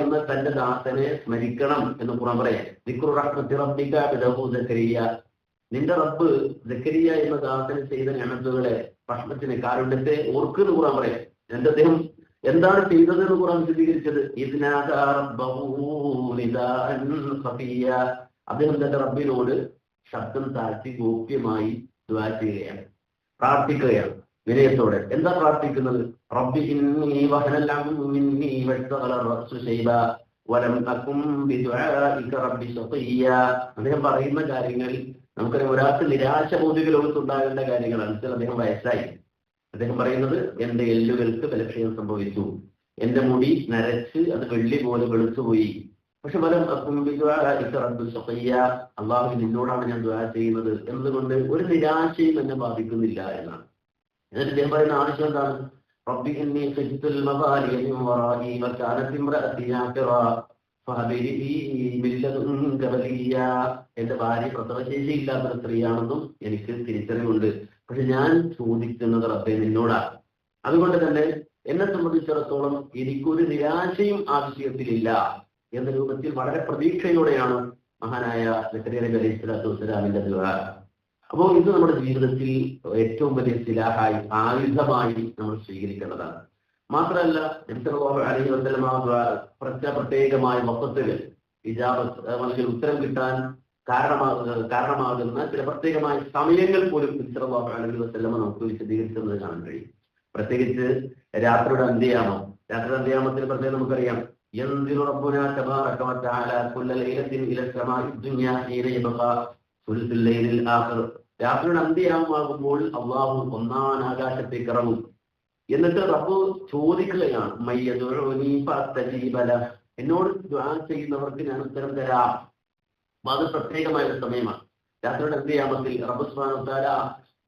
എന്ന തന്റെ ദാസനെ സ്മരിക്കണം എന്ന് ഖുർആൻ പറയാം. ദിക്റു റഹ്മത്തി റബ്ബിക അബ്ദഹു സക്കരിയ, നിന്റെ റബ്ബ് സക്കരിയ എന്ന ദാസന് ചെയ്ത നിഅമത്തുകളെ, റഹ്മത്തിനെ, കാരുണ്യത്തെ ഓർക്കുന്നു ഖുർആൻ പറയാം. എന്നിട്ട് അദ്ദേഹം എന്താണ് ചെയ്തത് എന്ന് ഖുർആൻ വിശദീകരിച്ചത് ഇദ്നാദാ റബ്ബഹു നിദാഅൻ ഖഫിയ, അദ്ദേഹം തന്റെ റബ്ബിനോട് ശബ്ദം താഴ്ത്തി ഗോപ്യമായി ദുആ ചെയ്യുകയാണ്, പ്രാർത്ഥിക്കുകയാണ് വിനയത്തോടെ. എന്താ പ്രാർത്ഥിക്കുന്നത്? റബ്ബി ഇന്നി വഹനൽ അംറു മിന്നി വഷ്തഗല റഅസു ശൈബാ വലം അകും ബിദുആഇക റബ്ബി ശഖിയ. അദ്ദേഹം പറയുന്ന കാര്യങ്ങൾ നമുക്കറിയാം, ഒരാൾക്ക് നിരാശ ബോധിക ലോകത്തുണ്ടാകേണ്ട കാര്യങ്ങളാണ്. അദ്ദേഹം വയസ്സായി, അദ്ദേഹം പറയുന്നത് എന്റെ എല്ലുകൾക്ക് ബലക്ഷയം സംഭവിച്ചു, എന്റെ മുടി നരച്ച് അത് വെള്ളി പോലെ വെളുത്തുപോയി. പക്ഷെ അള്ളാഹു നിന്നോടാണ് ഞാൻ ദുആ ചെയ്യുന്നത് എന്നതുകൊണ്ട് ഒരു നിരാശയും എന്നെ ബാധിക്കുന്നില്ല എന്നാണ്. എന്നിട്ട് ഇദ്ദേഹം പറയുന്ന ആവശ്യം എന്താണ്? റബ്ബി ഇന്നി ഖിഫ്തുൽ മവാലിയ മിൻ വറാഇ വകാനത് ഇംറഅതി ആഖിറ ഫഹബിലി മിൻ ലദുൻക വലിയ. എന്റെ ഭാര്യ പ്രസവശേഷി ഇല്ലാത്ത സ്ത്രീയാണെന്നും എനിക്ക് തിരിച്ചറിവുണ്ട്. പക്ഷെ ഞാൻ ചോദിക്കുന്നത് റബ്ബേ നിന്നോടാണ്. അതുകൊണ്ട് തന്നെ എന്നെ സംബന്ധിച്ചിടത്തോളം എനിക്കൊരു നിരാശയും ആ വിഷയത്തിലില്ല എന്ന രൂപത്തിൽ വളരെ പ്രതീക്ഷയോടെയാണ് മഹാനായ സക്കറിയ നബി അലൈഹി സ്വലാത്തു വസ്സലാമിന്റെ ദുആ. അപ്പോൾ ഇത് നമ്മുടെ ജീവിതത്തിൽ ഏറ്റവും വലിയ സിലാഹായി, ആയുധമായി നമ്മൾ സ്വീകരിക്കേണ്ടതാണ്. മാത്രമല്ല നബി സല്ലല്ലാഹു അലൈഹി വസല്ലം പ്രത്യേകമായ വഖത്തുകൾ ഇജാബത്ത് ഉത്തരം കിട്ടാൻ കാരണമാകുന്ന ചില പ്രത്യേകമായ സമയങ്ങൾ പോലും നബി സല്ലല്ലാഹു അലൈഹി വസല്ലം നമുക്ക് വിശദീകരിക്കുന്നത് കാണാൻ കഴിയും. പ്രത്യേകിച്ച് രാത്രിയുടെ അന്ത്യയാമം. രാത്രിയുടെ അന്ത്യയാമത്തിന് പ്രത്യേകം നമുക്കറിയാം, ينزل ربنا تبارك وتعالى كل ليلة إلى السماء الدنيا حين يبقى ثلث الليل الآخر. രാത്രിയുടെ അന്ത്യയാമമാകുമ്പോൾ അള്ളാഹു ഒന്നാം ആകാശത്തേക്ക് ഇറങ്ങും. എന്നിട്ട് റബ്ബ് ചോദിക്കുകയാണ്, മയ്യദുഉനി ഫഅസ്തജീബ ലഹ്, എന്നോട് ദുആ ചെയ്യുന്നവർക്ക് ഞാൻ ഉത്തരം തരാം. അത് പ്രത്യേകമായ ഒരു സമയമാണ്. രാത്രിയുടെ അന്ത്യയാമത്തിൽ റബ്ബ് സുബ്ഹാനഹു വ തആല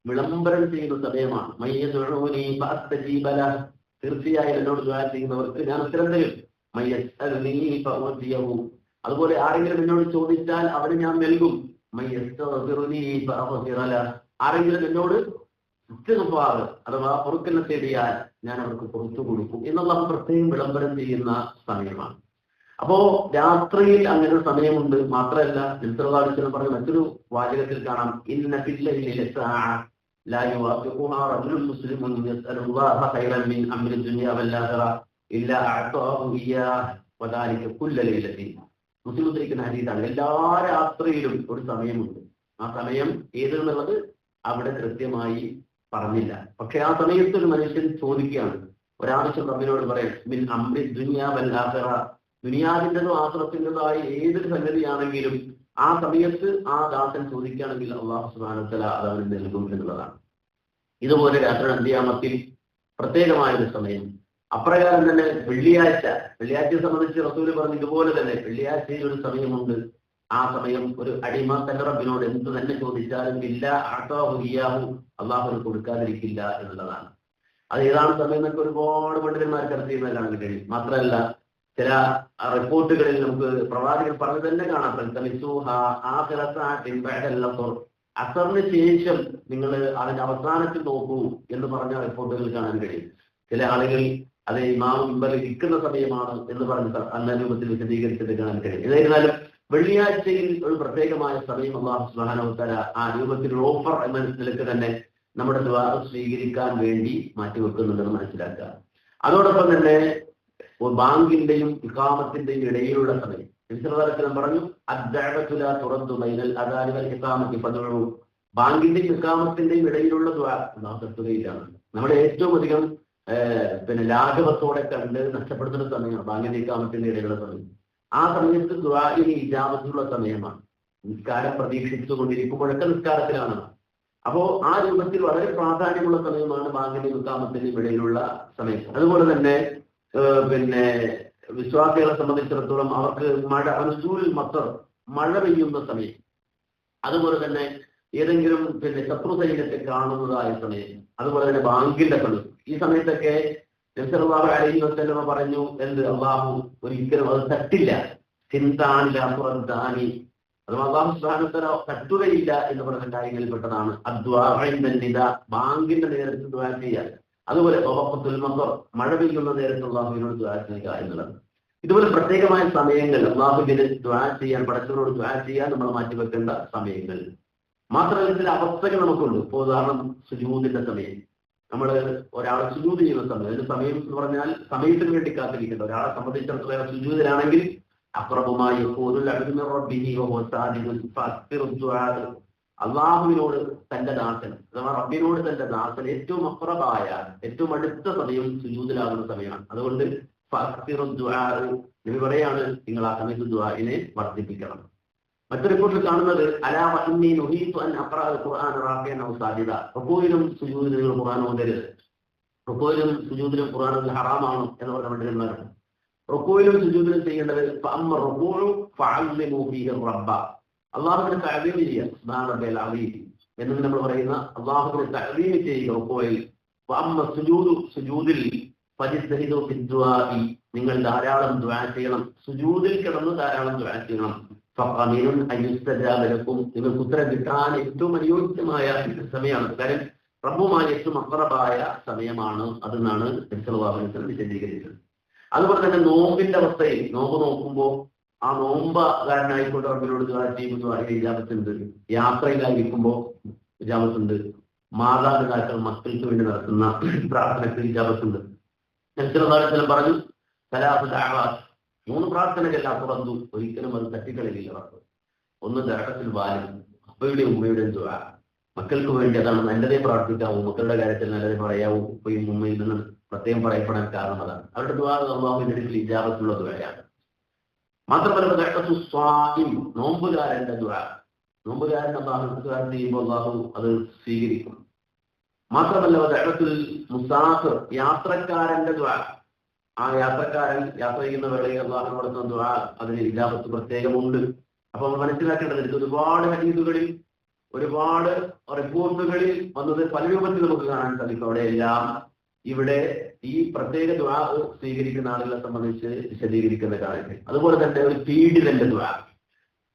വിളംബരം ചെയ്യുന്ന സമയമാണ്. മയ്യദുഉനി ഫഅസ്തജീബ ലഹ്, തീർച്ചയായും എന്നോട് ദുആ ചെയ്യുന്നവർക്ക് ഞാൻ ഉത്തരം തരും. അതുപോലെ ആരെങ്കിലും എന്നോട് ചോദിച്ചാൽ അവന് ഞാൻ നൽകും. ആരെങ്കിലും എന്നോട് അഥവാ പൊറുക്കലിനെ തേടിയാൽ ഞാൻ അവർക്ക് പുറത്തു കൊടുക്കും എന്നുള്ള പ്രത്യേകം വിളംബരം ചെയ്യുന്ന സമയമാണ്. അപ്പോ രാത്രിയിൽ അങ്ങനെ ഒരു സമയമുണ്ട്. മാത്രമല്ല നബി പറഞ്ഞ മറ്റൊരു വാചകത്തിൽ കാണാം, ഇന്ന ഫില്ലൈലി ലസാഅ ലാ യുവാഫിഖുഹാ റജുലുൻ മുസ്ലിമുൻ യസ്അലുല്ലാഹ ഖൈറൻ മിൻ അംരി ദുനിയ വൽ ആഖിറ ഇല്ലാ അഅതാഹു ഇയ്യാഹ് വദാലിക കുല്ല ലൈലത്തിൻ. മുസ്ലിം ഉദ്ധരിക്കുന്ന ഹദീസാണ്. എല്ലാ രാത്രിയിലും ഒരു സമയമുണ്ട്. ആ സമയം ഏതെന്നുള്ളത് അവിടെ കൃത്യമായി പറഞ്ഞില്ല. പക്ഷെ ആ സമയത്ത് ഒരു മനുഷ്യൻ ചോദിക്കുകയാണ്, ഒരാവശ്യം റബ്ബിനോട് പറയാം, മിൻ അംരി ദുനിയ വൽ ആഖിറ, ദുനിയാവിൻ്റെതോ ആഖിറത്തിൻ്റെതായ ഏതൊരു സംഗതിയാണെങ്കിലും ആ സമയത്ത് ആ ദാസൻ ചോദിക്കുകയാണെങ്കിൽ അല്ലാഹു സുബ്ഹാനഹു വ തആല അത് അവന് നൽകും എന്നുള്ളതാണ്. ഇതുപോലെ രാത്രി അന്ത്യാമത്തിൽ പ്രത്യേകമായ ഒരു സമയം. അപ്രകാരം തന്നെ വെള്ളിയാഴ്ചയെ സംബന്ധിച്ച് റസൂൽ പറഞ്ഞു ഇതുപോലെ തന്നെ വെള്ളിയാഴ്ചയിൽ ഒരു സമയമുണ്ട്. ആ സമയം ഒരു അടിമ തന്റെ റബ്ബിനോട് എന്ത് തന്നെ ചോദിച്ചാലും ഇല്ല അഅതാഹു ഇയ്യാഹു, അള്ളാഹു കൊടുക്കാതിരിക്കില്ല എന്നുള്ളതാണ്. അത് ഏതാണ് സമയം എന്നൊക്കെ ഒരുപാട് പണ്ഡിതന്മാർ ചർച്ച ചെയ്യുന്നത് കാണാൻ കഴിയും. മാത്രമല്ല ചില റിപ്പോർട്ടുകളിൽ നമുക്ക് പ്രവാചകൻ പറഞ്ഞു തന്നെ കാണാം, അസറിന് ശേഷം നിങ്ങൾ അതിന്റെ അവസാനത്തിൽ നോക്കൂ എന്ന് പറഞ്ഞ റിപ്പോർട്ടുകൾ കാണാൻ കഴിയും. ചില ആളുകൾ അത് ഇമാം മിമ്പറിൽ ഇരിക്കുന്ന സമയമാണ് എന്ന് പറഞ്ഞ് അന്ന രൂപത്തിൽ വിശദീകരിച്ചത് കാണാൻ കഴിയും. ഏതായിരുന്നാലും വെള്ളിയാഴ്ചയിൽ ഒരു പ്രത്യേകമായ സമയം അല്ലാഹു സുബ്ഹാനഹു വ തആല ആ രൂപത്തിൽ ഓഫർ എന്ന നിലക്ക് തന്നെ നമ്മുടെ ദുആ സ്വീകരിക്കാൻ വേണ്ടി മാറ്റിവെക്കുന്നുണ്ടെന്ന് മനസ്സിലാക്കുക. അതോടൊപ്പം തന്നെ ബാങ്കിന്റെയും ഇഖാമത്തിന്റെയും ഇടയിലുള്ള സമയം നബി പറഞ്ഞു, അദ്ദഅവതു ലാ തുറദ്ദു ബൈനൽ അദാനി വൽ ഇഖാമത്തി ഫദ്ഉ. ബാങ്കിന്റെയും ഇഖാമത്തിന്റെയും ഇടയിലുള്ള ദുആ നടത്തുകയിലാണ്. നമ്മുടെ ഏറ്റവും അധികം ലാഘവത്തോടെ കണ്ട് നഷ്ടപ്പെടുത്തുന്ന സമയമാണ് ബാങ്കിന്റെ ഇഖാമത്തിന്റെ ഇടയിലുള്ള സമയം. ആ സമയത്ത് ദുആഇന് ഇജാബത്തുള്ള സമയമാണ്. നിസ്കാരം പ്രതീക്ഷിച്ചുകൊണ്ടിരിക്കുമ്പോഴൊക്കെ നിസ്കാരത്തിലാണ്. അപ്പോ ആ രൂപത്തിൽ വളരെ പ്രാധാന്യമുള്ള സമയമാണ് ബാങ്കിന്റെയും ഇഖാമത്തിന്റെയും ഇടയിലുള്ള സമയം. അതുപോലെ തന്നെ വിശ്വാസികളെ സംബന്ധിച്ചിടത്തോളം അവർക്ക് മഴ പെയ്യുന്ന സമയം, അതുപോലെ തന്നെ ഏതെങ്കിലും ശത്രു സൈന്യത്തെ കാണുന്നതായ സമയം, അതുപോലെ തന്നെ ബാങ്കിന്റെ സമയം. ഈ സമയത്തൊക്കെ നബി സല്ലല്ലാഹു അലൈഹി വസല്ലം പറഞ്ഞു എന്ത്, അള്ളാഹു ഒരിക്കലും അത് തട്ടില്ല. ചിന്താനി, അത് അള്ളാഹു സുബ്ഹാനഹു വ തആല തട്ടുകയില്ല എന്ന് പറഞ്ഞ കാര്യങ്ങളിൽപ്പെട്ടതാണ് ബാങ്കിന്റെ നേരത്ത് ദുആ ചെയ്യാൻ. അതുപോലെ മഴ പെയ്യുന്ന നേരത്ത് അള്ളാഹുവിനോട് ദുആ ചെയ്യുക എന്നുള്ളത്. ഇതുപോലെ പ്രത്യേകമായ സമയങ്ങൾ അള്ളാഹുവിന് ദുആ ചെയ്യാൻ, പടച്ചവനോട് ദുആ ചെയ്യാൻ നമ്മൾ മാറ്റിവെക്കേണ്ട സമയങ്ങൾ. മാത്രമല്ല ചില അവസ്ഥകൾ നമുക്കുണ്ട്. ഇപ്പോൾ ഉദാഹരണം സുജൂദിന്റെ സമയം. നമ്മൾ ഒരാളെ സുജൂദ് ചെയ്യുന്ന സമയം, അതിന്റെ സമയം എന്ന് പറഞ്ഞാൽ സമയത്തിന് വേണ്ടി കാത്തിരിക്കേണ്ട ഒരാളെ സംബന്ധിച്ചിടത്തോളം സുജൂദിലാണെങ്കിൽ അഖറബുമായി അള്ളാഹുവിനോട് തന്റെ ദാസൻ അഥവാ റബ്ബിനോട് തന്റെ ദാസൻ ഏറ്റവും അഖറബായ, ഏറ്റവും അടുത്ത സമയം സുജൂദിലാകുന്ന സമയമാണ്. അതുകൊണ്ട് നബി പറയാണ്, നിങ്ങൾ ആ സമയത്ത് ദുആഇനെ വർദ്ധിപ്പിക്കണം. മറ്റൊരു റിപ്പോർട്ടിൽ കാണുന്നത് റുകൂഇലും സുജൂദിലും നിങ്ങൾ ഖുർആൻ ഓതരുത്. റുക്കോയിലും സുജൂദിലും ഖുർആനിൽ ഹറാമാണ് എന്ന് പറഞ്ഞ പണ്ഡിതന്മാരുണ്ട്. റുക്കോയിലും സുജൂദിലും ചെയ്യേണ്ടത് അള്ളാഹുവിനെ തഅ്ദീം ചെയ്യുക, സുബ്ഹാന റബ്ബിയൽ അസീം എന്ന് നമ്മൾ പറയുന്ന അള്ളാഹുവിനെ തഅ്ദീം ചെയ്യുക റുക്കോയിൽ. സുജൂദിൽ നിങ്ങൾ ധാരാളം ദുആ ചെയ്യണം, സുജൂദിൽ കിടന്ന് ധാരാളം ദുആ ചെയ്യണം. നിങ്ങൾക്ക് ഉത്തരം കിട്ടാൻ ഏറ്റവും അനുയോജ്യമായ സമയമാണ്. കാര്യം റബ്ബുമായി ഏറ്റവും അഖറബായ സമയമാണ് അതെന്നാണ് നബി സല്ലല്ലാഹു അലൈഹി വസല്ലം വിശദീകരിച്ചത്. അതുപോലെ തന്നെ നോമ്പിന്റെ അവസ്ഥയിൽ നോമ്പ് നോക്കുമ്പോൾ ആ നോമ്പുകാരനായിക്കൊണ്ട് റബ്ബിനോട് ദുആ ചെയ്യുമ്പോൾ അതിന് ഇജാബത്തുണ്ട്. യാത്രയിലായിരിക്കുമ്പോൾ ഇജാബത്തുണ്ട്. മാതാപിതാക്കൾ മക്കൾക്ക് വേണ്ടി നടത്തുന്ന പ്രാർത്ഥനയ്ക്ക് ഇജാബത്തുണ്ട്. നബി സല്ലല്ലാഹു അലൈഹി വസല്ലം പറഞ്ഞു, സലാത്തു ദഅവാത്ത്, 3 പ്രാർത്ഥനകൾ അപ്പുറത്തു ഒരിക്കലും അത് തട്ടിക്കളയില്ല. ഒന്ന് ദഅവത്തുൽ വാലിദ്, അപ്പയുടെയും ഉമ്മയുടെയും ദുആ, മക്കൾക്ക് വേണ്ടി അതാണ് നല്ലതേ പ്രാർത്ഥിക്കാവൂ, മക്കളുടെ കാര്യത്തിൽ നല്ലതേ പറയാവൂ. ഉപ്പയും ഉമ്മയിൽ നിന്ന് പ്രത്യേകം പറയപ്പെടാൻ കാരണം അതാണ്. അവരുടെ ദുആ അല്ലാഹുവിന്റെ അടുക്കൽ ഇജാബത്തുള്ള ദുആയാണ്. മാത്രമല്ല ദഅവത്തു സ്വാഇം, നോമ്പുകാരന്റെ ദുആ, നോമ്പുകാരൻ അല്ലാഹു ചെയ്യുമ്പോൾ അല്ലാഹു അത് സ്വീകരിക്കും. മാത്രമല്ല ദഅവത്തുൽ മുസാഫിർ, യാത്രക്കാരന്റെ ദുആ, ആ യാത്രക്കാരൻ യാത്ര ചെയ്യുന്ന വേളയിൽ അല്ലാഹു നടത്തുന്ന ദുആ അതിന് ഇജാബത്ത് പ്രത്യേകമുണ്ട്. അപ്പൊ മനസ്സിലാക്കേണ്ടത് ഒരുപാട് ഹദീസുകളിൽ ഒരുപാട് റിപ്പോർട്ടുകളിൽ വന്നത് പല രൂപത്തിൽ നമുക്ക് കാണാൻ സാധിക്കും. അവിടെയെല്ലാം ഇവിടെ ഈ പ്രത്യേക ദുആ സ്വീകരിക്കുന്ന ആളുകളെ സംബന്ധിച്ച് വിശദീകരിക്കുന്ന കാര്യങ്ങൾ. അതുപോലെ തന്നെ ഒരു പീഡിതന്റെ ദുആ,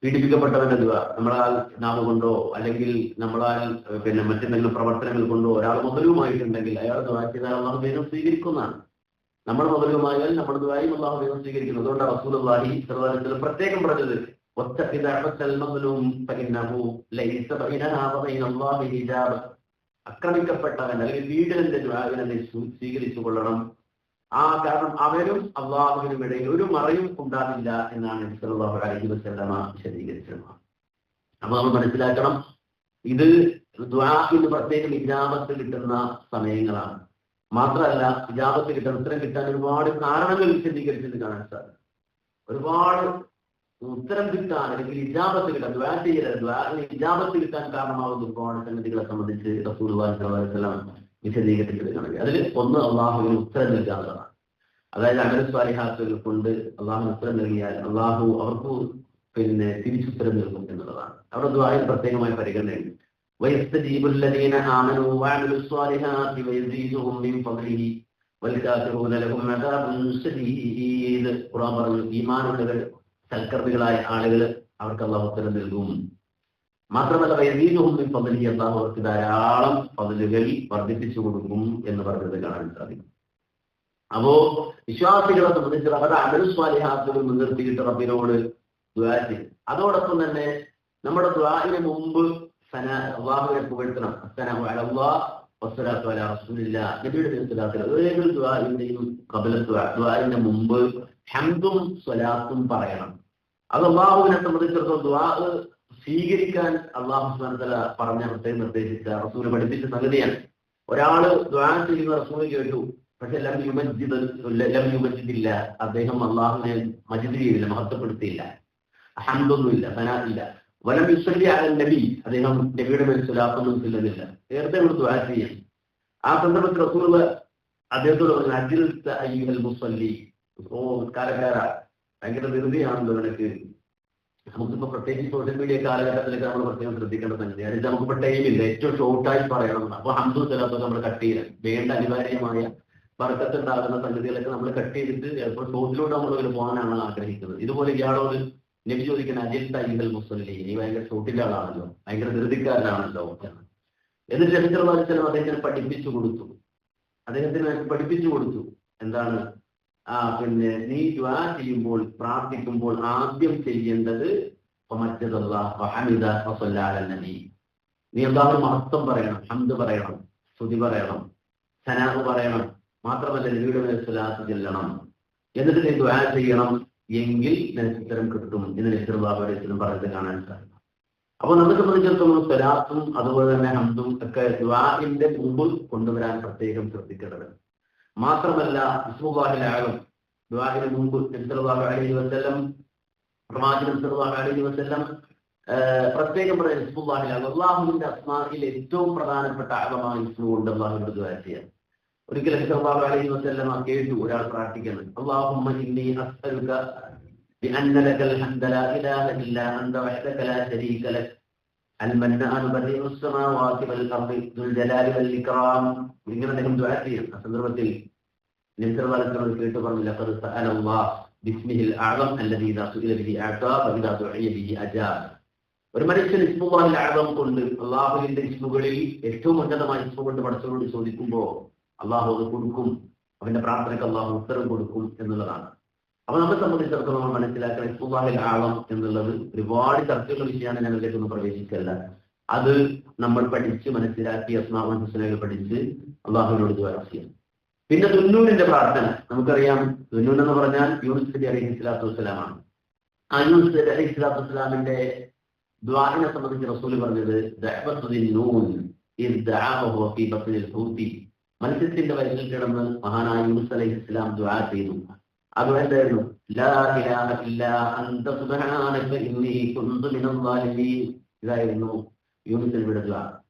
പീഡിപ്പിക്കപ്പെട്ടവന്റെ ദുആ, നമ്മളാൽ നാവ് കൊണ്ടോ അല്ലെങ്കിൽ നമ്മളാൽ മറ്റെന്തെങ്കിലും പ്രവർത്തനങ്ങൾ കൊണ്ടോ ഒരാൾ മുതലുമായിട്ടുണ്ടെങ്കിൽ അയാൾ ദുആ ചെയ്താൽ അല്ലാഹു വേഗം സ്വീകരിക്കുന്നതാണ്. നമ്മൾ മുതലുമായാൽ നമ്മുടെ ദുആയും അല്ലാഹു വേഗം സ്വീകരിക്കുന്നു. അതുകൊണ്ടാണ് റസൂലുള്ളാഹി സ്വല്ലല്ലാഹു അലൈഹി വസല്ലം പ്രത്യേകം പറഞ്ഞത്, ആക്രമിക്കപ്പെട്ടവൻ അല്ലെങ്കിൽ പീഡിതന്റെ ദുആവിനെ സ്വീകരിച്ചു കൊള്ളണം. ആ കാരണം അവരും അള്ളാഹുവിനും ഇടയിൽ ഒരു മറയും ഉണ്ടാവില്ല എന്നാണ് നബി സല്ലല്ലാഹു അലൈഹി വസല്ലം വിശദീകരിച്ചത്. അപ്പൊ നമ്മൾ മനസ്സിലാക്കണം, ഇത് ദുആഇന് പ്രത്യേകം ഇജാബത്ത് കിട്ടുന്ന സമയങ്ങളാണ്. മാത്രമല്ല ഇജാബത്ത് കിട്ടാൻ ഉത്തരം കിട്ടാൻ ഒരുപാട് കാരണങ്ങൾ വിശദീകരിച്ചത് കാണാൻ സാധിക്കും. ഒരുപാട് ഉത്തരം കിട്ടാൻ അല്ലെങ്കിൽ ഇജാബത്ത് കിട്ടാൻ ദുആ ചെയ്യരുത്, ദുആഇന് ഇജാബത്ത് കിട്ടാൻ കാരണമാകുന്ന ഒരുപാട് സംഗതികളെ സംബന്ധിച്ച് റസൂലുള്ളാഹി സ്വല്ലല്ലാഹു അലൈഹി വസല്ലം വിശദീകരിച്ചത് കാണുക. അതിൽ ഒന്ന് അള്ളാഹുവിന് ഉത്തരം നൽകാനുള്ളതാണ്. അതായത് അമൽ സ്വാലിഹാത്തുകൾ കൊണ്ട് അള്ളാഹുവിന് ഉത്തരം നൽകിയാൽ അള്ളാഹു അവർക്ക് തിരിച്ചുത്തരം നൽകും എന്നുള്ളതാണ്. അവരുടെ ദുആയിൽ പ്രത്യേകമായ പരിഗണനയുണ്ട്. وَيَسْتَجِيبُ الَّذِينَ آمَنُوا وَعَمِلُوا الصَّالِحَاتِ وَيَزِيدُهُم مِّن فَضْلِهِ وَالْكَافِرُونَ لَهُمْ عَذَابٌ شَدീദ്. ഖുർആൻ പറഞ്ഞു, ഈമാനുള്ളവർ സൽക്കർമ്മികളായ ആളുകൾ അവർക്ക് അള്ളാഹു ഉത്തരം നൽകും. മാത്രമല്ല വയസീദുഹും മിൻ ഫദ്ലിഹി, അള്ളാഹു അവർക്ക് ധാരാളം ഫദ്ലുകൾ വർദ്ധിപ്പിച്ചു കൊടുക്കും എന്ന് പറഞ്ഞത് കാണാൻ സാധിക്കും. അപ്പോ വിശ്വാസികളെ സംബന്ധിച്ച് അവരുടെ അമൽ സ്വാലിഹാത്തുകൾ മുൻനിർത്തിയിട്ട് റബ്ബിനോട് ദുആ ചെയ്യും. അതോടൊപ്പം തന്നെ നമ്മുടെ ദുആഇന് മുമ്പ് അള്ളാഹുവിനെ പുകഴ്ത്തണം. അസ്സലാമു അലല്ലാഹ് വസ്സലാത്തു അലാ റസൂലില്ലാഹ്, നബിയുടെ സ്വലാത്തിൽ ഏതൊരു ദുആഇന്റെയും ഖബല ദുആഇന്റെ മുമ്പ് ഹംദും സ്വലാത്തും പറയണം. അത് അള്ളാഹുവിനെ സംബന്ധിച്ചിടത്തോളം ദുആ സ്വീകരിക്കാൻ അള്ളാഹു സുബ്ഹാനഹു വ തആല പറഞ്ഞ പ്രത്യേകം നിർദ്ദേശിച്ച റസൂൽ പഠിപ്പിച്ച സംഗതിയാണ്. ഒരാള് ദുആ ചെയ്യുന്ന റസൂൽ കേട്ടു, പക്ഷെ ലം യുമജ്ജിദില്ല, അദ്ദേഹം അള്ളാഹുവിനെ മജ്ദ് ചെയ്തില്ല, മഹത്വപ്പെടുത്തിയില്ല, ഹംദൊന്നുമില്ല, സനാഇല്ല. വലം യുസല്ലി അലൻ നബി, അദ്ദേഹം നബിയുടെ മേൽ സ്വലാത്തൊന്നും ചെല്ലുന്നില്ല, നേരത്തെ നമ്മൾ ദുആ ചെയ്യാം. ആ സന്ദർഭത്തിൽ റസൂൽ അദ്ദേഹത്തോട് പറഞ്ഞു, അജ്ൽത അയ്യുഹൽ മുസല്ലി, ഓ കാലക്കാരാ, ഭയങ്കര ധൃതിയാണല്ലോ നിനക്ക്. നമുക്കിപ്പോ പ്രത്യേകിച്ച് സോഷ്യൽ മീഡിയ കാലഘട്ടത്തിലേക്ക് നമ്മൾ പ്രത്യേകം ശ്രദ്ധിക്കേണ്ട സംഗതി, അതിന് നമുക്കിപ്പോ ടൈമില്ല, ഏറ്റവും ഷോർട്ടായി പറയണം. അപ്പൊ ഹംദും സ്വലാത്തൊക്കെ നമ്മൾ കട്ട് ചെയ്യാൻ വേണ്ട അനിവാര്യമായ ബർക്കത്തുണ്ടാകുന്ന സംഗതികളൊക്കെ നമ്മൾ കട്ട് ചെയ്തിട്ട് ചിലപ്പോൾ ഷോർട്ടിലൂടെ നമ്മൾ ഒരു പോകാനാണ് ആഗ്രഹിക്കുന്നത്. ഇതുപോലെ ഇയാളോട് നബി ചോദിക്കുന്ന അജിൽത അയ്യുഹൽ മുസല്ലി, നീ ഭയങ്കര ഷോർട്ടിന്റെ ആളാണല്ലോ, ഭയങ്കര ധൃതിക്കാരനാണല്ലോ. എന്നിട്ട് നബി സല്ലല്ലാഹു അലൈഹി വസല്ലം അദ്ദേഹത്തിന് പഠിപ്പിച്ചു കൊടുത്തു എന്താണ്, നീ ദുആ ചെയ്യുമ്പോൾ പ്രാർത്ഥിക്കുമ്പോൾ ആദ്യം ചെയ്യേണ്ടത് നീ അല്ലാഹുവിന് മഹത്വം പറയണം, ഹംദ് പറയണം, സ്തുതി പറയണം, സനാഹ് പറയണം. മാത്രമല്ല നബിയുടെ മേൽ സ്വലാത്ത് ചെല്ലണം. എന്നിട്ട് നീ ദുആ ചെയ്യണം, എങ്കിൽ നിനക്ക് ഉത്തരം കിട്ടും എന്ന് നബി സല്ലല്ലാഹു അലൈഹി വസല്ലം പറഞ്ഞത് കാണാൻ സാധിക്കും. അപ്പോൾ നമ്മെ സംബന്ധിച്ചിടത്തോളം സ്വലാത്തും അതുപോലെ തന്നെ ഹംദും ഒക്കെ ദുആഇന്റെ മുമ്പ് കൊണ്ടുവരാൻ പ്രത്യേകം ശ്രദ്ധിക്കേണ്ടത്. മാത്രമല്ല ഇസ്മുല്ലാഹിൽ അഅ്ലം, ദുആഇന് മുമ്പ് നബി സല്ലല്ലാഹു അലൈഹി വസല്ലം, പ്രവാചകൻ സല്ലല്ലാഹു അലൈഹി വസല്ലം പ്രത്യേകം പറയുന്ന ഇസ്മുല്ലാഹിൽ അഅ്ലം, അല്ലാഹുവിന്റെ അസ്മാഇൽ ഏറ്റവും പ്രധാനപ്പെട്ട അഅ്ലമായ ഇസ്മു കൊണ്ട് അല്ലാഹുവിനോട് ദുആ ചെയ്യാൻ. ഒരിക്കൽ സല്ലല്ലാഹു അലൈഹി വസല്ലം കേട്ടു ഒരാൾ പ്രാർത്ഥിക്കുന്നത്, അല്ലാഹുമ്മ ഇന്നി അസ്അലുക ബിഅന്ന ലകൽ ഹംദ ലാ ഇലാഹ ഇല്ലാ അൻത വഹ്ദക ലാ ശരീക ലക് المنان بديع السماوات والارض ذو الجلال والاكرام. ഇങ്ങനെ അദ്ദേഹം ദുആ ചെയ്യും. ആ സന്ദർഭത്തിൽ നബി സല്ലല്ലാഹു അലൈഹി വസല്ലം കേട്ടു പറഞ്ഞു, ലഖദ് സഅല അല്ലാഹ് ബിസ്മിഹിൽ അഅ്ലം അല്ലദീ ഇദാ സുഇല ബിഹി അഅതാ വഇദാ ദുഇയ ബിഹി അജാബ. ഒരു മനുഷ്യൻ ഇസ്മുല്ലാഹിൽ അഅ്ലം കൊണ്ട്, അല്ലാഹുവിന്റെ ഇസ്മുകളിൽ ഏറ്റവും ഉന്നതമായ ഇസ്മു കൊണ്ട് പടച്ചവനോട് ചോദിക്കുമ്പോൾ അല്ലാഹു അത് കൊടുക്കും, അവന്റെ പ്രാർത്ഥനയ്ക്ക് അല്ലാഹു ഉത്തരം കൊടുക്കും എന്നുള്ളതാണ്. അപ്പൊ നമ്മെ സംബന്ധിച്ചിടത്തോളം നമ്മൾ മനസ്സിലാക്കുന്ന ഇസ്മുല്ലാഹിൽ അഅ്ലം എന്നുള്ളത് ഒരുപാട് ചർച്ചയുള്ള വിഷയമാണ്. ഞാൻ ഇതിലേക്കൊന്നും പ്രവേശിക്കല്ല. അത് നമ്മൾ പഠിച്ച് മനസ്സിലാക്കി അസ്മാഉൽ ഹുസ്നകൾ പഠിച്ച് അല്ലാഹുവിനോട് ദുആ ചെയ്യാം. പിന്നെ ദുന്നൂനിന്റെ പ്രാർത്ഥന നമുക്കറിയാം. ദുന്നൂൻ എന്ന് പറഞ്ഞാൽ യൂനുസ് നബി അലൈഹി സ്വലാത്തു വസ്സലാമാണ്. ആ യൂനുസ് നബി അലൈഹി സ്വലാത്തു വസ്സലാമിന്റെ ദുആനെ സംബന്ധിച്ച് റസൂൽ പറഞ്ഞത്, ദഅവത്തു ദിന്നൂൻ ഇദ് ദഅവഹു ഫീ ബത്നിൽ ഹൂതി. മത്സ്യത്തിന്റെ വയറ്റിൽ കിടന്ന് മഹാനായ യൂനുസ് അലൈഹി സ്വലാം ദുആ ചെയ്തു. അത് എന്തായിരുന്നു? ലാ ഇലാഹ ഇല്ലാ അൻത സുബ്ഹാനക ഇന്നി കുന്തു മിനൽ ളാലിമീൻ. ഇതായിരുന്നു യൂനുസ് നബിയുടെ ദുആ.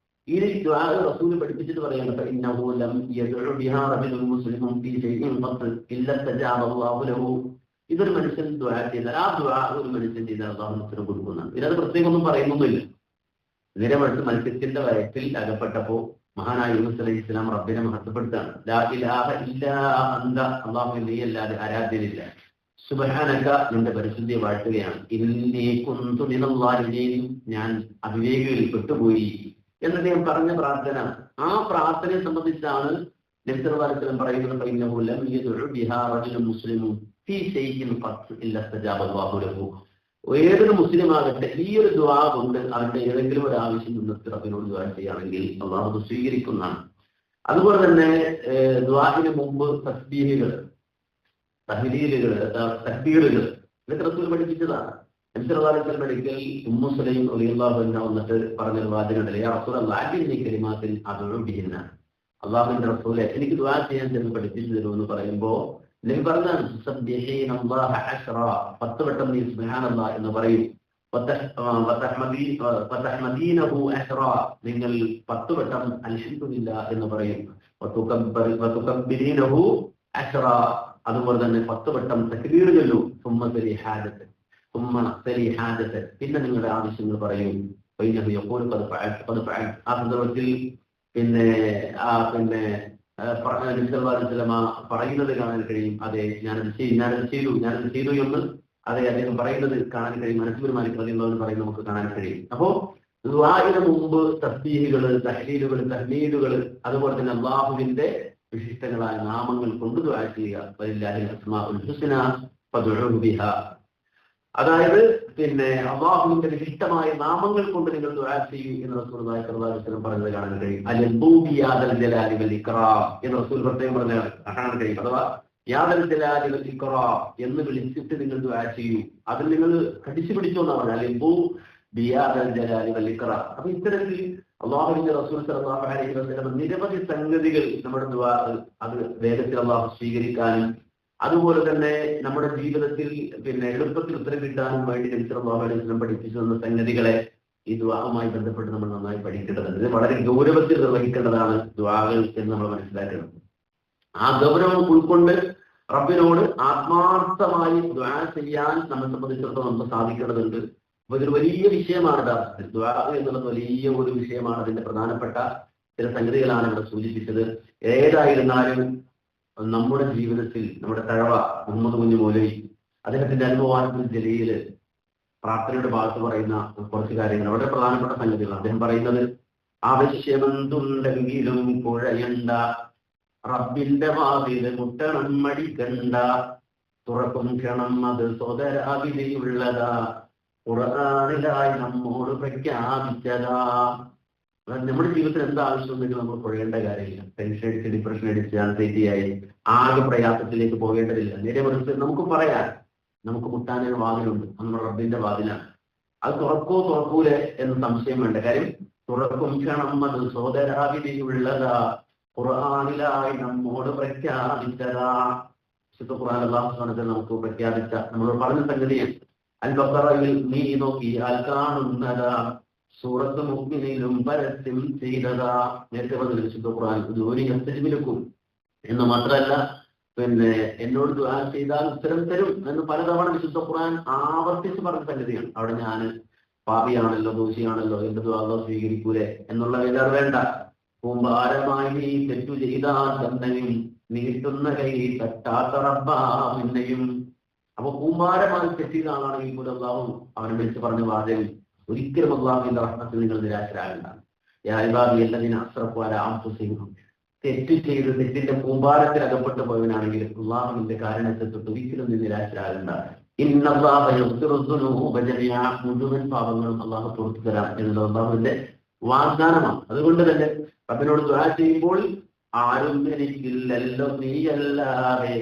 ഈ ദുആ റസൂൽ പഠിപ്പിച്ചിട്ട് പറയുന്നത്, ഫഇന്നഹു ലം യദ്ഉ ബിഹാ റജുലുൻ മുസ്ലിമുൻ ഫീ ശൈഇൻ ഖത്ത് ഇല്ലാ തജാബ അല്ലാഹു ലഹു. ഇതൊരു മനുഷ്യൻ ദുആ ചെയ്താൽ ആ ദുആ ഒരു മനുഷ്യൻ ചെയ്താൽ അല്ലാഹു ഉത്തരം കൊടുക്കുന്നതാണ്. ഇതിനത് പ്രത്യേകം ഒന്നും പറയുന്നൊന്നുമില്ല. നേരെ മറിച്ച് മത്സ്യത്തിന്റെ വയറ്റിൽ അകപ്പെട്ടപ്പോ മഹാനായ യൂനുസ് അലൈഹി സ്വലാം റബ്ബിനെ മഹത്വപ്പെടുത്താണ്. ലാ ഇലാഹ ഇല്ലാ അൻത, അല്ലാഹുവേ നീ അല്ലാതെ ആരാധ്യനില്ല. സുബ്ഹാനക, നിന്റെ പരിശുദ്ധിയെ വാഴ്ത്തുകയാണ്. ഇന്നി കുന്തു മിനൽ ളാലിമീൻ, ഞാൻ അവിവേകികളിൽ പെട്ടുപോയി എന്ന് അദ്ദേഹം പറഞ്ഞ പ്രാർത്ഥന. ആ പ്രാർത്ഥനയെ സംബന്ധിച്ചാണ് നബി സല്ലല്ലാഹു അലൈഹി വസല്ലം പറയുന്നത്, ഫഇന്നഹു ലം യദ്ഉ ബിഹാ റജുലുൻ മുസ്ലിമുൻ ഫീ ശൈഇൻ ഖത്ത് ഇല്ലാ തജാബ അല്ലാഹു ലഹു. ഏതൊരു മുസ്ലിമാകട്ടെ ഈ ഒരു ദുആ കൊണ്ട് അവന്റെ ഏതെങ്കിലും ഒരു ആവശ്യം മുൻനിർത്തി റബ്ബിനോട് ദുആ ചെയ്യുകയാണെങ്കിൽ അല്ലാഹു സ്വീകരിക്കുന്നതാണ്. അതുപോലെ തന്നെ ദുആഇന് മുമ്പ് തസ്ബീഹുകൾ, തഹ്ലീലുകൾ, തക്ബീറുകൾ ഇതൊക്കെ റസൂൽ പഠിപ്പിച്ചതാണ്. നബി സല്ലല്ലാഹു അലൈഹി വസല്ലം ഒരിക്കൽ ഉമ്മു സുലൈം റളിയല്ലാഹു അൻഹ വന്നിട്ട് പറഞ്ഞൊരു വാചകമുണ്ട്, യാ റസൂലല്ലാഹി ഇന്നി കലിമാത്തിൻ അദ്ഉ ബിഹിന്ന. അല്ലാഹുവിന്റെ റസൂലെ, എനിക്ക് ദുആ ചെയ്യാൻ ചെന്ന് പഠിപ്പിച്ചു തരുമെന്ന് പറയുമ്പോൾ നബി പറഞ്ഞാണ്, തുസബ്ബിഹീന അല്ലാഹ അശ്റ, 10 വട്ടം നീ സുബ്ഹാനല്ലാഹ് എന്ന് പറയും. വതഹ്മദീനഹു അശ്റ, നിങ്ങൾ 10 വട്ടം അൽഹംദുലില്ലാഹ് എന്ന് പറയും. വതുകബ്ബിരീനഹു അശ്റ, അതുപോലെ തന്നെ 10 വട്ടം തക്ബീർ ചൊല്ലൂ. സുമ്മ സലി ഹാജത്ത്, പിന്നെ നിങ്ങളുടെ ആവശ്യങ്ങൾ പറയും. ആ സന്ദർഭത്തിൽ പിന്നെ പറയുന്നത് കാണാൻ കഴിയും, അതെ ഞാനത് ചെയ്തു എന്ന് അതെ അദ്ദേഹം പറയുന്നത് കാണാൻ കഴിയും. മനസ്സിൽ മാലിക്കുന്നവർ പറയുന്നത് നമുക്ക് കാണാൻ കഴിയും. അപ്പോ ദുആഇന് മുമ്പ് തസ്ബീഹുകൾ, തഹ്ലീലുകൾ, തഹ്മീദുകൾ, അതുപോലെ തന്നെ അല്ലാഹുവിന്റെ വിശിഷ്ടങ്ങളായ നാമങ്ങൾ കൊണ്ട് ദുആ ചെയ്യുക. വലില്ലാഹിൽ അസ്മാഉൽ ഹുസ്ന ഫദ്ഉഹു ബിഹാ. അതായത് പിന്നെ അല്ലാഹുവിന്റെ വിശിഷ്ടമായ നാമങ്ങൾ കൊണ്ട് നിങ്ങൾ ദുആ ചെയ്യൂ എന്ന് റസൂലുള്ളാഹി സ്വല്ലല്ലാഹു അലൈഹി വസല്ലം പറഞ്ഞത് കാണാൻ കഴിയും. അൽബൂ ബിയാദൽ ജലാലി വൽ ഇക്റാം എന്ന് റസൂൽ പ്രത്യേകം പറഞ്ഞത് കാണാൻ കഴിയും. അഥവാ യാദൽ ജലാലി വൽ ഇക്റാം എന്ന് വിളിച്ചിട്ട് നിങ്ങൾ ദുആ ചെയ്യൂ. അതിൽ നിങ്ങൾ കടിച്ചു പിടിച്ചോന്നാ പറഞ്ഞത്, അൽബൂ ബിയാദൽ ജലാലി വൽ ഇക്റാം. അപ്പൊ ഇത്തരത്തിൽ അല്ലാഹുവിന്റെ റസൂൽ സ്വല്ലല്ലാഹു അലൈഹി വസല്ലം നിരവധി സംഗതികൾ നമ്മുടെ ദുആ അത് വേഗത്തിൽ അല്ലാഹു സ്വീകരിക്കാനും അതുപോലെ തന്നെ നമ്മുടെ ജീവിതത്തിൽ പിന്നെ എളുപ്പത്തിൽ ഉത്തരം കിട്ടാനും വേണ്ടി നബി സല്ലല്ലാഹു അലൈഹി വസല്ലം പഠിപ്പിച്ചു തന്ന സംഗതികളെ ഈ ദുആവുമായി ബന്ധപ്പെട്ട് നമ്മൾ നന്നായി പഠിക്കേണ്ടതുണ്ട്. ഇത് വളരെ ഗൗരവത്തിൽ നിർവഹിക്കേണ്ടതാണ് ദുആകൾ എന്ന് നമ്മൾ മനസ്സിലാക്കണം. ആ ഗൗരവം ഉൾക്കൊണ്ട് റബ്ബിനോട് ആത്മാർത്ഥമായി ദുആ ചെയ്യാൻ നമ്മെ സംബന്ധിച്ചിടത്തോളം നമുക്ക് സാധിക്കേണ്ടതുണ്ട്. അപ്പൊ ഇതൊരു വലിയ വിഷയമാണ് യഥാർത്ഥത്തിൽ. ദുആ എന്നുള്ളത് വലിയ ഒരു വിഷയമാണ്. അതിന്റെ പ്രധാനപ്പെട്ട ചില സംഗതികളാണ് ഇവിടെ സൂചിപ്പിച്ചത്. ഏതായിരുന്നാലും നമ്മുടെ ജീവിതത്തിൽ നമ്മുടെ തഴവ മുഹമ്മദ് കുഞ്ഞു മൗലവി അദ്ദേഹത്തിന്റെ അനുഭവാനുഭവ ജലീല് പ്രാർത്ഥനയുടെ ഭാഗത്ത് പറയുന്ന കുറച്ച് കാര്യങ്ങൾ വളരെ പ്രധാനപ്പെട്ട സംഗതികളാണ്. അദ്ദേഹം പറയുന്നത്, ആവശ്യമെന്തുണ്ടെങ്കിലും കുഴയണ്ട, റബ്ബിന്റെ വാതില് മുട്ടണം മടിക്കണ്ട, തുറക്കും ക്ഷണം അത് സ്വതരാവിലെയുള്ളതാ, ഖുർആനിലായി നമ്മോട് പ്രഖ്യാപിച്ചതാ. നമ്മുടെ ജീവിതത്തിൽ എന്താ ആവശ്യമുണ്ടെങ്കിലും നമ്മൾ കുഴയേണ്ട കാര്യമില്ല. ടെൻഷൻ അടിച്ച്, ഡിപ്രഷൻ അടിച്ച്, ആൻസൈറ്റി ആയി ആകെ പ്രയാസത്തിലേക്ക് പോകേണ്ടതില്ല. നേരെ മറിച്ച് നമുക്ക് പറയാൻ, നമുക്ക് മുട്ടാനൊരു വാതിലുണ്ട്, നമ്മുടെ റബ്ബിന്റെ വാതിലാണ്. അത് തുറക്കൂലേ എന്ന് സംശയം വേണ്ട. കാര്യം തുറക്കും ക്ഷണം അത് സോദരാവിലെയുള്ളതാ, ഖുർആനിലായി നമ്മോട് പ്രഖ്യാപിച്ചതാ. വിശുദ്ധ ഖുർആൻ അല്ലാഹു സുബ്ഹാനഹു വ തആല നമുക്ക് പ്രഖ്യാപിച്ച നമ്മൾ പറഞ്ഞ സംഗതിയാണ്. അൽ ബഖറയിൽ നീ നോക്കിയാൽ കാണുന്നതാ, സൂറത്ത് മുഅ്മിനിലും പരസ്യം ചെയ്തതാ. നേരത്തെ പറഞ്ഞ വിശുദ്ധ ഖുർആൻ ജോലി എസ്തജിബിലക്കും, എന്ന് മാത്രമല്ല പിന്നെ എന്നോട് ദുആ ചെയ്താൽ ഉത്തരം തരും എന്ന് പലതവണ വിശുദ്ധ ഖുർആൻ ആവർത്തിച്ച് പറഞ്ഞ സംഗതിയാണ്. അവിടെ ഞാൻ പാപിയാണല്ലോ, ദോഷിയാണല്ലോ, എന്റെ ദുആ അല്ലാഹു സ്വീകരിക്കൂലേ എന്നുള്ള വിചാർ വേണ്ട. കൂമ്പാരമായി നീ തെറ്റു ചെയ്താൽ തന്നെയും നീട്ടുന്ന കൈ തട്ടാത്ത റബ്ബാ നിന്നെയും. അപ്പൊ കൂമ്പാരമായി തെറ്റിയ ആളാണെങ്കിൽ പോലും അല്ലാഹു അവനെ വിളിച്ച് പറഞ്ഞ വാചകം ഒരിക്കലും അല്ലാഹുവിന്റെ റഹ്മത്തിൽ നിങ്ങൾ നിരാശരാകണ്ട. യാ ഇബാദി അല്ലദീന അസ്റഫു അലാ അൻഫുസിഹിം, തെറ്റ് ചെയ്ത് തെറ്റിന്റെ കൂമ്പാരത്തിൽ അകപ്പെട്ടു പോയവനാണെങ്കിൽ അല്ലാഹുവിന്റെ കാരുണ്യത്തെ തൊട്ട് ഒരിക്കലും നീ നിരാശരാകണ്ട. ഇന്നല്ലാഹ യഗ്ഫിറു ദുനൂബ ജമീഅ, മുഴുവൻ പാപങ്ങളും അല്ലാഹു പുറത്തു തരാം എന്നുള്ളത് അല്ലാഹുവിന്റെ വാഗ്ദാനമാണ്. അതുകൊണ്ട് തന്നെ റബ്ബിനോട് ദുആ ചെയ്യുമ്പോൾ ആരും എനിക്കില്ലല്ലോ നീയല്ലാതെ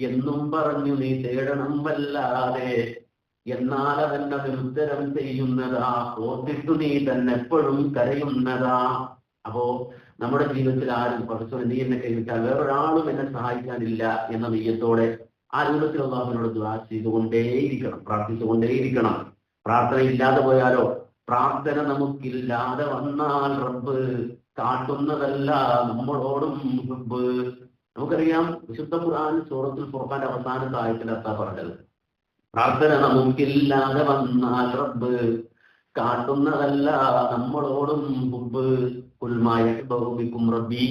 എന്നും പറഞ്ഞു നീ തേടണം വല്ലാതെ, എന്നാൽ അവൻ അതിന് ഉത്തരം ചെയ്യുന്നതാ, ഓർത്തിട്ടു നീ തന്നെ എപ്പോഴും കരയുന്നതാ. അപ്പോ നമ്മുടെ ജീവിതത്തിൽ ആരും പ്രൊഫസർ നീ എന്നെ കൈവിട്ടാൽ വേറൊരാളും എന്നെ സഹായിക്കാനില്ല എന്ന നെയ്യത്തോടെ ആ രൂപത്തിൽ അല്ലാഹുവിനോട് ദുആ ചെയ്തുകൊണ്ടേയിരിക്കണം, പ്രാർത്ഥിച്ചുകൊണ്ടേയിരിക്കണം. പ്രാർത്ഥന ഇല്ലാതെ പോയാലോ, പ്രാർത്ഥന നമുക്കില്ലാതെ വന്നാൽ റബ്ബ് കാട്ടുന്നതല്ല നമ്മളോടും റബ്ബ്. നമുക്കറിയാം വിശുദ്ധ ഖുർആൻ സൂറത്തുൽ ഫുർഖാന്റെ അവസാനത്തെ ആയത്തിലെത്താ പറഞ്ഞത്, പ്രാർത്ഥന നമുക്കില്ലാതെ വന്നാൽ റബ്ബ് കാട്ടുന്നതല്ല നമ്മളോടും റബ്ബ്. കുൽമായബിക്കും റബ്ബി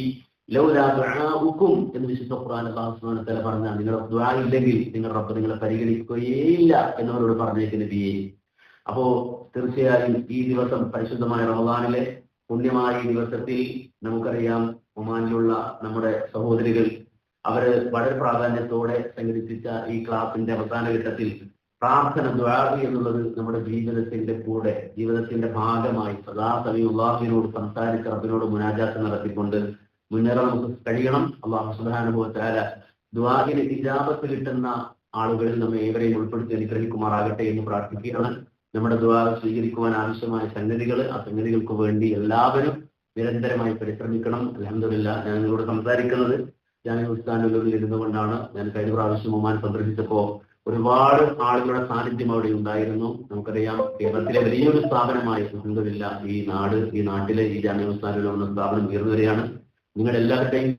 ലൗലാ ദുആഉക്കും എന്ന് വിശുദ്ധ ഖുർആൻ അല്ലാഹു സുബ്ഹാനഹു വ തആല പറഞ്ഞാൽ നിങ്ങളുടെ ദുആ ഇല്ലെങ്കിൽ നിങ്ങൾ റബ്ബ് നിങ്ങളെ പരിഗണിക്കുകയേയില്ല എന്നവരോട് പറഞ്ഞേക്കുന്ന നബിയെ. അപ്പോ തീർച്ചയായും ഈ ദിവസം പരിശുദ്ധമായ റമദാനിലെ പുണ്യമായ ഈ ദിവസത്തിൽ നമുക്കറിയാം ഒമാനിലുള്ള നമ്മുടെ സഹോദരികൾ അവര് വളരെ പ്രാധാന്യത്തോടെ സംഘടിപ്പിച്ച ഈ ക്ലാസിന്റെ അവസാന ഘട്ടത്തിൽ പ്രാർത്ഥന ദുആ എന്നുള്ളത് നമ്മുടെ ജീവിതത്തിന്റെ കൂടെ, ജീവിതത്തിന്റെ ഭാഗമായി സദാസമയം അല്ലാഹുവിനോട് സംസാരിച്ച് റബ്ബിനോട് മുനാജാത്ത് നടത്തിക്കൊണ്ട് മുന്നേറാൻ നമുക്ക് കഴിയണം. അല്ലാഹു സുബ്ഹാനഹു വ തആല ദുആഇന് ഇജാബത്ത് കിട്ടുന്ന ആളുകളിൽ നമ്മെ ഏവരെയും ഉൾപ്പെടുത്തി അനുഗ്രഹിക്കുമാറാകട്ടെ എന്ന് പ്രാർത്ഥിക്കുകയാണ്. നമ്മുടെ ദുആ സ്വീകരിക്കുവാൻ ആവശ്യമായ സംഗതികൾ, ആ സംഗതികൾക്ക് വേണ്ടി എല്ലാവരും നിരന്തരമായി പരിശ്രമിക്കണം. അൽഹംദുലില്ലാഹ്, ഞാൻ നിങ്ങളോട് സംസാരിക്കുന്നത് ജാമിഅ ഉസ്താനുലൂരിൽ ഇരുന്നുകൊണ്ടാണ്. ഞാൻ കഴിഞ്ഞ പ്രാവശ്യം ഒമാൻ സന്ദർശിച്ചപ്പോൾ ഒരുപാട് ആളുകളുടെ സാന്നിധ്യം അവിടെ ഉണ്ടായിരുന്നു. നമുക്കറിയാം കേരളത്തിലെ വലിയൊരു സ്ഥാപനമായി അൽഹംദുലില്ലാഹ് ഈ നാട്ടിലെ ഈ ജാമിഅ ഉസ്താനുലൂർ എന്ന സ്ഥാപനം ഉയർന്നു വരികയാണ്. നിങ്ങളുടെ എല്ലാവരുടെയും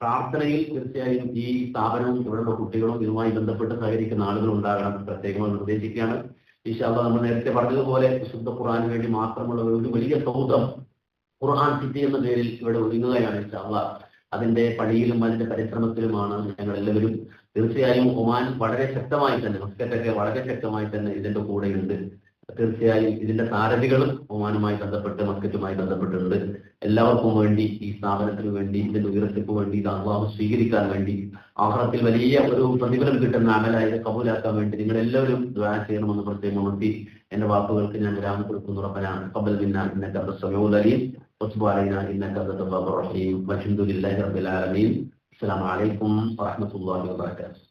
പ്രാർത്ഥനയിൽ തീർച്ചയായും ഈ സ്ഥാപനവും ഇവിടെയുള്ള കുട്ടികളും ഇതുമായി ബന്ധപ്പെട്ട് സഹകരിക്കുന്ന ആളുകൾ ഉണ്ടാകണം പ്രത്യേകമായി നിർദ്ദേശിക്കുകയാണ്. ഇൻഷാ അല്ലാഹ് നമ്മൾ നേരത്തെ പറഞ്ഞതുപോലെ വിശുദ്ധ ഖുർആന് വേണ്ടി മാത്രമുള്ള ഒരു വലിയ സൗധം ഖുർആൻ സിറ്റി എന്ന പേരിൽ ഇവിടെ ഒരുങ്ങുകയാണ്. ഇൻഷാ അല്ലാഹ് അതിന്റെ പണിയിലും അതിന്റെ പരിശ്രമത്തിലുമാണ് ഞങ്ങൾ എല്ലാവരും. തീർച്ചയായും ഒമാൻ വളരെ ശക്തമായി തന്നെ, മസ്കറ്റൊക്കെ വളരെ ശക്തമായി തന്നെ ഇതിന്റെ കൂടെയുണ്ട്. തീർച്ചയായും ഇതിന്റെ സാരഥികളും ഒമാനുമായി ബന്ധപ്പെട്ട് മസ്കറ്റുമായി ബന്ധപ്പെട്ടുണ്ട്. എല്ലാവർക്കും വേണ്ടി, ഈ സ്ഥാപനത്തിന് വേണ്ടി, ഇതിന്റെ ഉയർച്ചയ്ക്ക് വേണ്ടി, ഇത് അല്ലാഹു സ്വീകരിക്കാൻ വേണ്ടി, ആഖിറത്തിൽ വലിയ ഒരു പ്രതിഫലം കിട്ടുന്ന അമലായി കബൂലാക്കാൻ വേണ്ടി നിങ്ങൾ എല്ലാവരും ദുആ ചെയ്യണമെന്ന് പ്രത്യേകം ഉണർത്തി എന്റെ വാക്കുകൾക്ക് ഞാൻ വിരാമം കൊടുക്കുന്നു. റബ്ബനാ തഖബ്ബൽ മിന്നാ ഇന്നക അൻത സമീഉൽ അലീം വതുബ് അലൈനാ ഇന്നക അൻത തവ്വാബുർ റഹീം വൽഹംദുലില്ലാഹി റബ്ബിൽ ആലമീൻ. അസ്സലാമു അലൈക്കും വറഹ്മത്തുള്ളാഹി വബറകാതുഹു.